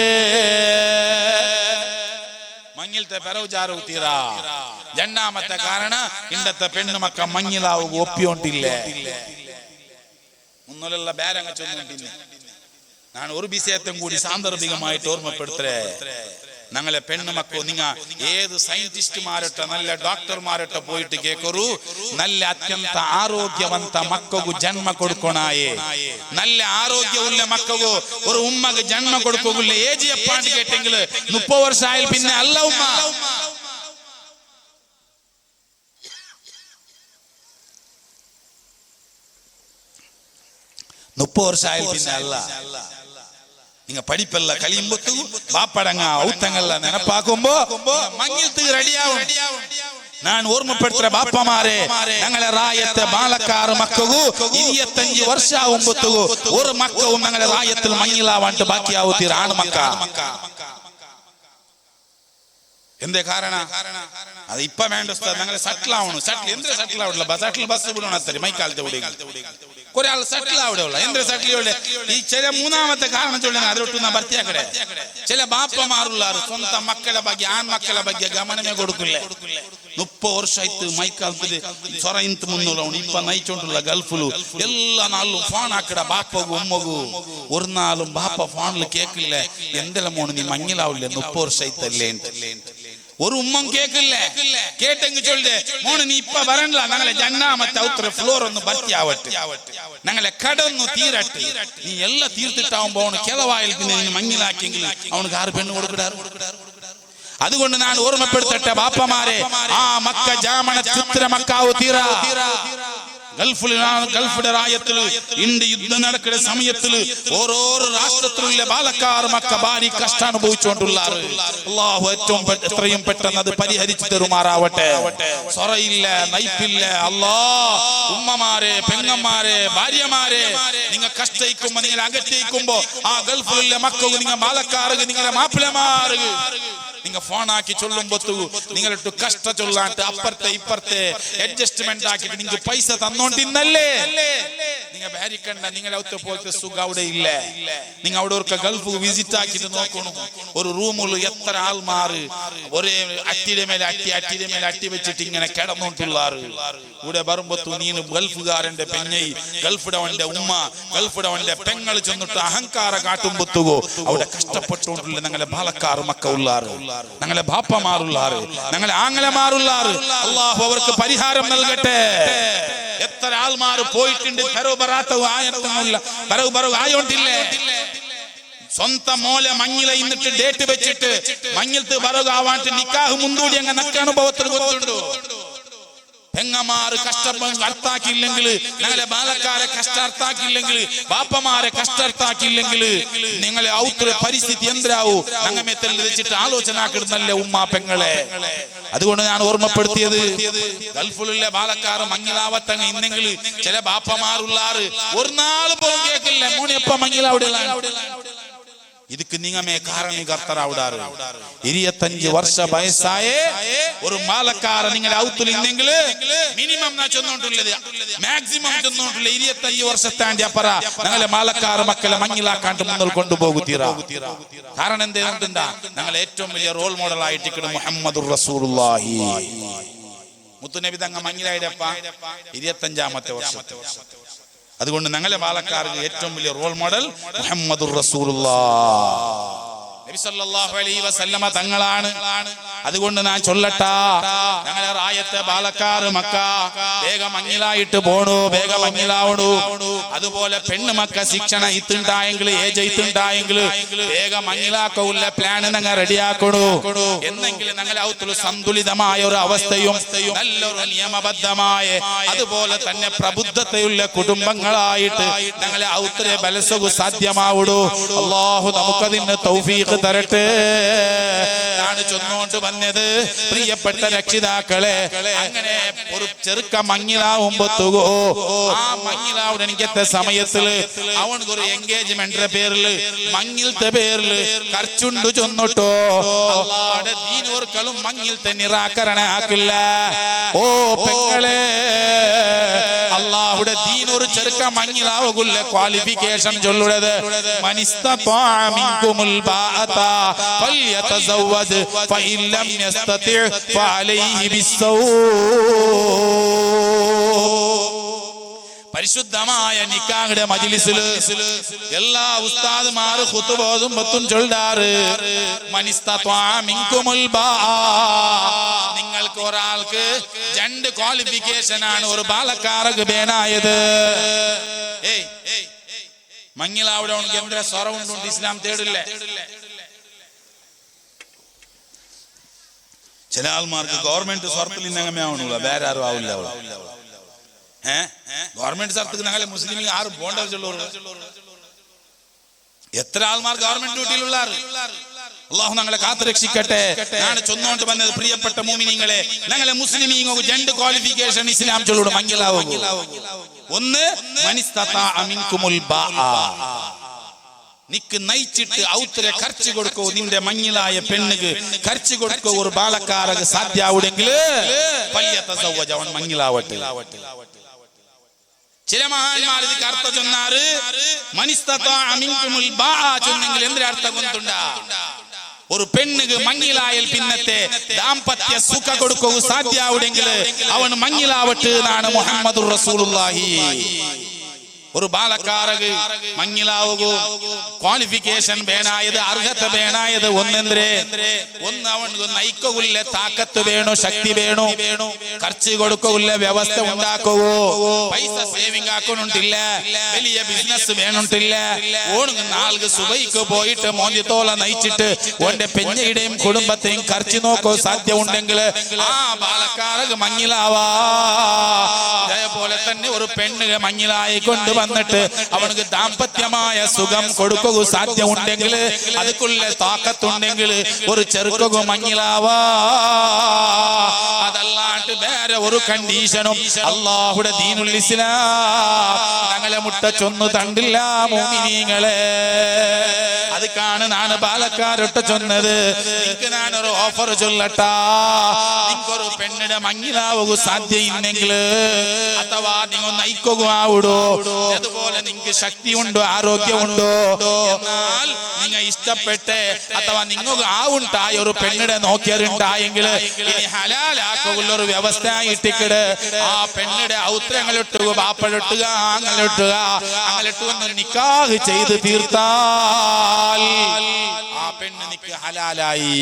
മങ്ങിലത്തെ പെറവുചാറ് തീരാ. രണ്ടാമത്തെ കാരണം ഇണ്ടത്തെ പെണ്ണ് മക്ക മങ്ങിലാവുക ഒപ്പിയോണ്ടില്ലേ. മുന്നിലുള്ള ബേരങ്ങ ചൊല്ലിട്ടില്ല. ഞാൻ ഒരു വിഷയത്തും കൂടി സാന്ദർഭികമായിട്ട് ഓർമ്മപ്പെടുത്തേ. ഞങ്ങളെ പെണ്ണ് മക്കോ, നിങ്ങ ഏത് സയന്റിസ്റ്റുമാരൊട്ടെ നല്ല ഡോക്ടർമാരൊട്ടെ പോയിട്ട് കേക്കൊരു നല്ല അത്യന്ത ആരോഗ്യವಂತ മക്കಗೂ ജന്മ കൊടുക്കണായേ. നല്ല ആരോഗ്യമുള്ള മക്കಗೂ ഒരു ഉമ്മക്ക് ജന്മ കൊടുക്കുള്ള ഏജ് എപ്പാണ്ട് കേട്ടെങ്കിൽ 30 വർഷം ആയാൽ പിന്നെ അല്ല ഉമ്മ. 30 വർഷം ആയാൽ പിന്നെ അല്ല. നിങ്ങ പഠിപ്പല്ല കലിയുമ്പത്തു ബാപ്പടങ്ങ ഔത്തങ്ങല്ല നെനപ്പാക്കുമ്പോ മങ്ങിൽത്ത് റെഡിയാവും. ഞാൻ ഓർമ്മപ്പെടുത്തുന്ന ബാപ്പമാരെ, ഞങ്ങളെ റായത്തെ ബാലക്കാർ മക്കಗೂ 25 ವರ್ಷ ആവുമ്പത്തു ഒരു മക്കവും ഞങ്ങളെ റായത്തിൽ മങ്ങിലാവാണ്ട് ബാക്കിയാവുത്തീർ ആണ് മക്ക. എന്തേ കാരണ? അത് ഇപ്പൊ വേണ്ട ഞങ്ങളെ സെറ്റിൽ ആവണം. സെറ്റിൽ എന്തിനാ സെറ്റിൽ ആവില്ല? സെറ്റിൽ ബസ് വിടണം. അത്തരി മൈക്കാലത്തെ കുറെ ആൾ സെറ്റിൽ ആവിടെയുള്ള എന്തിനാ സെറ്റിൽ. ഈ ചില മൂന്നാമത്തെ കാരണം ചൊല്ലുന്ന അതിലൊട്ടുന്ന ഭർത്തിയാക്കടെ. ചില ബാപ്പമാറുള്ളാറ് സ്വന്തം മക്കളെ ಬಗ್ಗೆ ആൺമക്കളെ ಬಗ್ಗೆ ഗമനമേ കൊടുക്കില്ലേ. 30 ವರ್ಷ മൈക്കാലത്ത് ചൊറയിന്ത് മുന്നോളവണ് ഇപ്പൊ നയിച്ചോണ്ടുള്ള ഗൾഫിലു എല്ലാ നാളിലും ഫോൺ ആക്കട ബാപ്പകു ഉമ്മകു. ഒരു നാളും ബാപ്പ ഫോണിൽ കേക്കില്ലേ, എന്തെല്ലാം മോണ് നീ മങ്ങിലാവില്ലേ 30 ವರ್ಷ ഒരു ഉമ്മം കേക്കില്ലേ. കേട്ടെങ്കിൽ ചൊല്ലേ, മോണ് നീ ഇപ്പൊ വരണ്ട, ഞങ്ങളെ ജന്നാമത്തെ ഔത്ര ഫ്ലോർ ഒന്ന് ഭർത്തിയാവട്ടെ, ഞങ്ങളെ കടന്നു തീരട്ടെ. നീ എല്ലാം തീർത്തിട്ടാവുമ്പോ അവന് കിളവായിൽ പിന്നെ മങ്ങിലാക്കിയെങ്കിൽ അവനക്ക് 6 പെണ്ണ് കൊടുക്കിടാറ്. അതുകൊണ്ട് ഞാൻ ഓർമ്മപ്പെടുത്തട്ടെ ബാപ്പമാരെ, ആ മക്ക ജാമണ ചിത്ര മക്കാവു തീരാ. ഗൾഫിലെ റായത്തിൽ ഇന്ത്യ യുദ്ധം നടക്കുന്ന സമയത്തിൽ ഓരോരോ രാഷ്ട്രത്തിലുള്ള ബാലക്കാർ മക്ക ഭാരി കഷ്ടം അനുഭവിച്ചുകൊണ്ടുള്ളാറ്. അല്ലാഹു ഏറ്റവും എത്രയും പെട്ടെന്ന് അത് പരിഹരിച്ചു തരുമാറാവട്ടെ. സൊറയില്ല, നയിപ്പില്ല. അല്ലാഹ് ഉമ്മമാരെ, പെങ്ങന്മാരെ, ഭാര്യമാരെ നിങ്ങൾ കഷ്ടയിക്കുമ്പോ, നിങ്ങൾ അകറ്റയിക്കുമ്പോ ആ ഗൾഫിലുള്ള മക്കൾക്ക്, നിങ്ങൾ ബാലക്കാർക്ക്, നിങ്ങളെ മാപ്പിളമാർക്ക് നിങ്ങൾ ഫോണാക്കി ചൊല്ലുമ്പോ നിങ്ങളിട്ട് കഷ്ട ചൊല്ലാണ്ട് അപ്പുറത്തെ ഇപ്പുറത്തെ അഡ്ജസ്റ്റ്മെന്റ് ആക്കിയിട്ട് നിങ്ങൾ പൈസ തന്നോണ്ടിന്നല്ലേ. നിങ്ങൾ ഭാരിക്കണ്ട, നിങ്ങളെ ഒത്ത പോലത്തെ സുഖം അവിടെ ഇല്ല. നിങ്ങൾ അവിടെ ഒരു ഗൾഫ് വിസിറ്റ് ആക്കിയിട്ട് നോക്കണം. ഒരു റൂമിൽ എത്ര ആൾമാര് ഒരേ അട്ടിയുടെ മേലെ അട്ടി വെച്ചിട്ട് ഇങ്ങനെ കിടന്നോണ്ടുള്ളാറ്. ഇവിടെ വരുമ്പോ നീന് ഗൾഫുകാരന്റെ പെഞ്ഞൈ, ഗൾഫിടവന്റെ ഉമ്മ, ഗൾഫിടവന്റെ പെങ്ങൾ ചെന്നിട്ട് അഹങ്കാര കാട്ടുമ്പത്തുകോ അവിടെ കഷ്ടപ്പെട്ടുകൊണ്ടുള്ള ഞങ്ങളെ ബാലക്കാർ മക്ക ഉള്ളാറ്, ഞങ്ങളെ ബാപ്പമാറുള്ളാറ്, ഞങ്ങളെ ആങ്ങളമാറുള്ളാറ്. അല്ലാഹു അവർക്ക് പരിഹാരം നൽകട്ടെ. എത്ര ആൾമാർ പോയിട്ടുണ്ട്, ആയോണ്ടില്ലേ. സ്വന്തം മോലെ മഞ്ഞില ഇന്നിട്ട് ഡേറ്റ് വെച്ചിട്ട് മഞ്ഞിലത്ത് ബറകാവാണ്ട് നിക്കാഹ് മുൻകൂടി അങ്ങ് നക്ക അനുഭവത്തിൽ കൊണ്ടുണ്ടോ. പെങ്ങമാര് കഷ്ടം അർത്ഥാക്കിയില്ലെങ്കിൽ, ഞങ്ങളെ ബാലക്കാരെ കഷ്ടാർത്ഥാക്കിയില്ലെങ്കിൽ, ബാപ്പമാരെ കഷ്ടാർത്ഥാക്കിയില്ലെങ്കിൽ നിങ്ങളെ ഔത്ര പരിസ്ഥിതി എന്താവൂ ഞങ്ങമേത്തൽ വെച്ചിട്ട് ആലോചന ആക്കിടുന്നല്ലേ ഉമ്മ പെങ്ങളെ. അതുകൊണ്ട് ഞാൻ ഓർമ്മപ്പെടുത്തിയത്, ഗൾഫിലുള്ള ബാലക്കാർ മങ്ങിലാവത്തങ്ങ ഇന്നെങ്കിൽ ചില ബാപ്പമാരുള്ളാറ് ഒരു നാള് പോലും കേൾക്കില്ല മോണിയപ്പ മങ്ങിലാവിടെ. ಇದಕ್ಕೆ ನಿಂಗಮೇ ಕಾರಣೀಕರ್ತರಾವುದಾರು 25 ವರ್ಷ ವಯಸ್ಸಾಯೇ ഒരു മാലക്കാര നിങ്ങളുടെ ഔത്തിൽ ഇന്നെങ്കിൽ മിനിമം ഞാൻ ചെന്നോണ്ടുള്ളത് മാക്സിമം ചെന്നോണ്ടുള്ള 25 വർഷത്താണ്ടി അപ്പറ ഞങ്ങളെ മാലക്കാര മക്കളെ മങ്ങിലാക്കാണ്ട് മുന്നോട്ട് കൊണ്ടുപോകുത്തീരാ. കാരണം എന്തേണ്ടാ, ഞങ്ങൾ ഏറ്റവും വലിയ റോൾ മോഡൽ ആയിട്ട് മുഹമ്മദുർ റസൂലുള്ളാഹി മുത്തുനബി തങ്ങ മങ്ങിലായിടപ്പ 25ാമത്തെ വർഷത്തെ. അതുകൊണ്ട് ഞങ്ങളെ ബാലക്കാർക്ക് ഏറ്റവും വലിയ റോൾ മോഡൽ മുഹമ്മദുർ റസൂലുള്ളാഹ് നബി സല്ലല്ലാഹു അലൈഹി വസല്ലമ തങ്ങളാണ്. അതുകൊണ്ട് ഞാൻ ചൊല്ലട്ടാ, ഞങ്ങളെ റായത്തെ ബാലക്കാർ മക്ക വേഗം മങ്ങിലായിട്ട് പോണു, വേഗം മങ്ങിലാവണു. അതുപോലെ പെണ്ണ് മക്ക ശിക്ഷണ ഇത്തുണ്ടായെങ്കിൽ, ഏജ് ഇത്തുണ്ടായെങ്കിൽ വേഗം മങ്ങിലാക്കുള്ള പ്ലാൻ ഞങ്ങൾ റെഡിയാക്കണു. എന്നെങ്കിലും ഞങ്ങളെ ഔത്തുള്ള സന്തുലിതമായ ഒരു അവസ്ഥയും നല്ലൊരു നിയമബദ്ധമായ അതുപോലെ തന്നെ പ്രബുദ്ധതയുള്ള കുടുംബങ്ങളായിട്ട് ഞങ്ങളെ ഔത്തരെ ബലസകു സാധ്യമാവുടൂ. അല്ലാഹു നമുക്കതിന് തൗഫീഖ് തരട്ടെ. ഞാൻ ചൊന്നോണ്ട് വന്നത്, പ്രിയപ്പെട്ട രക്ഷിതാക്കളെ, അങ്ങനെ ഒരു ചെറുക്ക മങ്ങിലാവുമ്പോ ആ മങ്ങിലാവുടെ എനിക്കത്തെ സമയത്തില് അവനൊരു എൻഗേജ്മെന്റിന്റെ പേരില് മങ്ങിലത്തെ പേരില് കർച്ചുണ്ടു ചൊന്നിട്ടോ അല്ലാഹുവിന്റെ ദീനോർക്കളും മങ്ങിലത്തെ നിരാകരണ ആക്കില്ല. ഓ പെങ്ങളെ, അല്ലാഹുവിന്റെ ദീൻ ഒരു ചെറുക്ക മങ്ങിലാവുള്ള ക്വാളിഫിക്കേഷൻ ചൊല്ലുള്ളത് മനിസ്തതാ മിൻകുമുൽ ബാഅത ഫൽയതസവ്വജ് ഫഇൻ ലം യസ്തതി ഫഅലൈഹി ബിസ്സൗം. പരിശുദ്ധമായ നിക്കാഹിന്റെ മജ്ലിസിൽ എല്ലാ ഉസ്താദുമാർ ഖുതുബോതും ബത്തും ചൊല്ലാറ് മനിസ്തതാ മിൻകുമുൽ ബാഅ. നിങ്ങൾക്ക് ഒരാൾക്ക് 2 ക്വാളിഫിക്കേഷൻ ആണ് ഒരു ബാലക്കാരക്ക് വേണായത്. മങ്ങിലാവിടെ ഉണക്ക് എന്തൊരു സ്വറവുണ്ട് ഇസ്ലാം തേടില്ലേ. ചില ആൾമാർക്ക് ഗവൺമെന്റ് സ്വർത്തിൽ ഇന്നങ്ങനെ ആവണല്ലോ, വേറെ ആരും ആവില്ല. ഗവൺമെന്റ് സ്ഥലത്ത് ഞങ്ങളെ മുസ്ലിം ആരും പോണ്ട വെച്ചുള്ളൂ. എത്ര ആൾമാർ ഗവൺമെന്റ് ഡ്യൂട്ടിയിലുള്ള അല്ലാഹു ഞങ്ങളെ കാത്തുരക്ഷിക്കട്ടെ. ഞാൻ ചൊന്നോണ്ട് വന്നത്, പ്രിയപ്പെട്ട മുഅ്മിനീങ്ങളെ, ഞങ്ങളെ മുസ്ലിമീങ്ങൾക്ക് 2 ക്വാളിഫിക്കേഷൻ ഇസ്ലാം ചൊല്ലുള്ളൂ മങ്ങിലാവും. ഒന്ന് മനിസ്തതാ മിൻകുമുൽ ബാഅ, നിക്ക് നയിച്ചിട്ട് ഔത്തരെ ഖർച്ച് കൊടുക്കോ, നിന്റെ മങ്ങിലായ പെണ്ണുക്ക് ഖർച്ച് കൊടുക്കോ ഒരു ബാലക്കാരക്ക് സാധ്യാവുടെങ്കിൽ ഫല്യതസവ്വജ, അവൻ മങ്ങിലാവട്ടെ. ചില മഹാന്മാർ ഇതിക്ക് അർത്ഥം ചൊന്നാറ് മനിസ്തതാ മിൻകുമുൽ ബാഅ ചൊന്നെങ്കിൽ എന്തൊരു അർത്ഥം കൊണ്ടുണ്ടാ, ഒരു പെണ്ണുക്ക് മങ്ങിലായാൽ പിന്നത്തെ ദാമ്പത്യ സുഖ കൊടുക്കൂ സാധ്യാവുടെങ്കിൽ അവൻ മങ്ങിലാവട്ടെ എന്നാണ് മുഹമ്മദുർ റസൂലുള്ളാഹി. ഒരു ബാലക്കാരക്ക് മങ്ങിലാവുകൂ ക്വാളിഫിക്കേഷൻ വേണായത്, അർഹത വേണായത് ഒന്നെന്തേ, ഒന്ന് അവന് നയിക്കുള്ള താക്കത്ത് വേണോ, ശക്തി വേണോ, ഖർച്ച് കൊടുക്കുള്ള വ്യവസ്ഥ ഉണ്ടാക്കുവോ, പൈസ സേവിംഗ് ആക്കണുണ്ടില്ല, വലിയ ബിസിനസ് വേണുണ്ടില്ല, ഓണുങ്ങ 4 സുബൈക്ക് പോയിട്ട് മോന്തിത്തോല നയിച്ചിട്ട് ഓന്റെ പെഞ്ഞയുടെയും കുടുംബത്തെയും ഖർച്ച് നോക്കോ സാധ്യം ഉണ്ടെങ്കിൽ ആ ബാലക്കാരക്ക് മങ്ങിലാവാ. അതേപോലെ തന്നെ ഒരു പെണ്ണ് മഞ്ഞിലായി കൊണ്ടുവന്നിട്ട് അവനക്ക് ദാമ്പത്യമായ സുഖം കൊടുക്കുക സാധ്യമുണ്ടെങ്കിൽ അതുക്കുള്ള താക്കത്തുണ്ടെങ്കിൽ ഒരു ചെറുക്കുക മഞ്ഞിലാവാ. അതല്ലാണ്ട് വേറെ ഒരു കണ്ടീഷനും അല്ലാഹുവിന്റെ ദീനുൽ ഇസ്ലാം ഞങ്ങളെ മുട്ടച്ചൊന്നു തണ്ടില്ല മോമിനീങ്ങളെ. അത് കാണാനാണ് പാലക്കാരൊട്ട് ചൊന്നത്. നിനക്ക് ഞാനൊരു ഓഫർ ചൊല്ലട്ടാ, നിങ്ങൊരു പെണ്ണിടെ മങ്ങിലാവുക സാധ്യയില്ലെങ്കിൽ അഥവാ നിങ്ങൾ നയിക്കുകയാവൂടോ, അതുപോലെ നിങ്ങൾക്ക് ശക്തിയുണ്ടോ ആരോഗ്യമുണ്ടോ, എന്നാൽ നിങ്ങൾ ഇഷ്ടപ്പെട്ട് അഥവാ നിങ്ങൾക്ക് ആവുണ്ടായ ഒരു പെണ്ണിടെ നോക്കിയറുണ്ടായെങ്കിൽ ഇനി ഹലാലാക്കുള്ളൊരു വ്യവസ്ഥ ഇട്ടിക്കിട്. ആ പെണ്ണിടെ ഔത്രങ്ങളിട്ടുക, ബാപ്പഴൊട്ടുക, ആങ്ങളിട്ടുക, അങ്ങലിട്ടുവന്ന് നിക്കാഹ് ചെയ്ത് തീർത്താൽ ആ പെണ്ണ് നിക്ക് ഹലാലായി.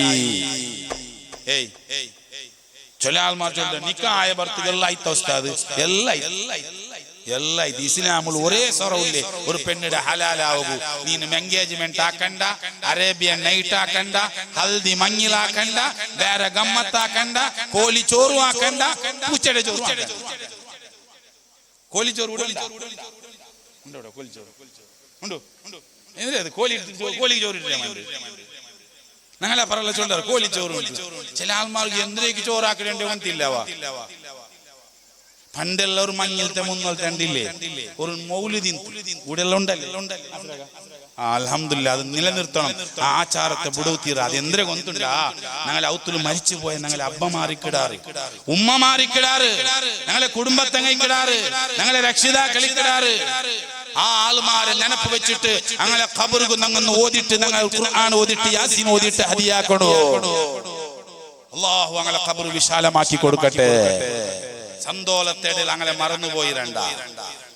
ചില ആൾമാർ നിക്കായ ഭർത്തുകളായിത്ത ഉസ്താദ് എല്ലാ ഇസ്ലാമിൽ ഒരേ സ്വറവില്ലേ ഒരു പെണ്ണിടെ ഹലാലാവൂ. നീನು എൻഗേജ്മെന്റ് ആക്കണ്ട, അറേബ്യൻ നൈറ്റ് ആക്കണ്ട, ഹൽദി മഞ്ഞിലാക്കണ്ട, വേറെ ഗമ്മത്താക്കണ്ട, കോലി ചോറും ആക്കണ്ട, പൂച്ചയുടെ ചോറും ആക്കണ്ട. കോലിച്ചോറ് ഉണ്ടോ? കോലിച്ചോറ് ഉണ്ടോ? കോലി ചോറ് ഞങ്ങളെ പറയുള്ള ചൊല്ലാറ് കോലിച്ചോറുണ്ട്. ചില ആൾമാർക്ക് എന്തിനേക്ക് ചോറാക്കേണ്ടി വന്നില്ലവാ. പണ്ടെല്ലാവരും മഞ്ഞിലത്തെ മുന്നോലത്തെ ഉണ്ടില്ലേ ഒരു മൗലിദീൻ ഇവിടെ എല്ലാം ഉണ്ടല്ലേ. അൽഹംദുലില്ലാ, അത് നിലനിർത്തണം. ആ ആചാരത്തെ ബുടവുത്തീറ. അത് എന്തിനെ കൊണ്ടുണ്ടാ ഞങ്ങളെ ഔത്തുല് മരിച്ചു പോയ ഞങ്ങളെ അബ്ബ മാറിക്കിടാറ്, ഉമ്മ മാറിക്കിടാറ്, ഞങ്ങളെ കുടുംബത്തങ്ങിക്കിടാറ്, ഞങ്ങളെ രക്ഷിതാക്കളിക്കിടാറ്. ആ ആൾമാരെ നെനപ്പ് വെച്ചിട്ട് ഞങ്ങളെ ഖബറുക്ക് ഞങ്ങൾ ഓതിട്ട് ഞങ്ങൾ ഖുർആൻ ഓതിട്ട് യാസീൻ ഓതിട്ട് ഹദിയാക്കണോ. അല്ലാഹു ഞങ്ങളെ ഖബർ വിശാലമാക്കി കൊടുക്കട്ടെ. സന്തോളത്തേടിൽ അങ്ങനെ മറന്നുപോയിരണ്ട.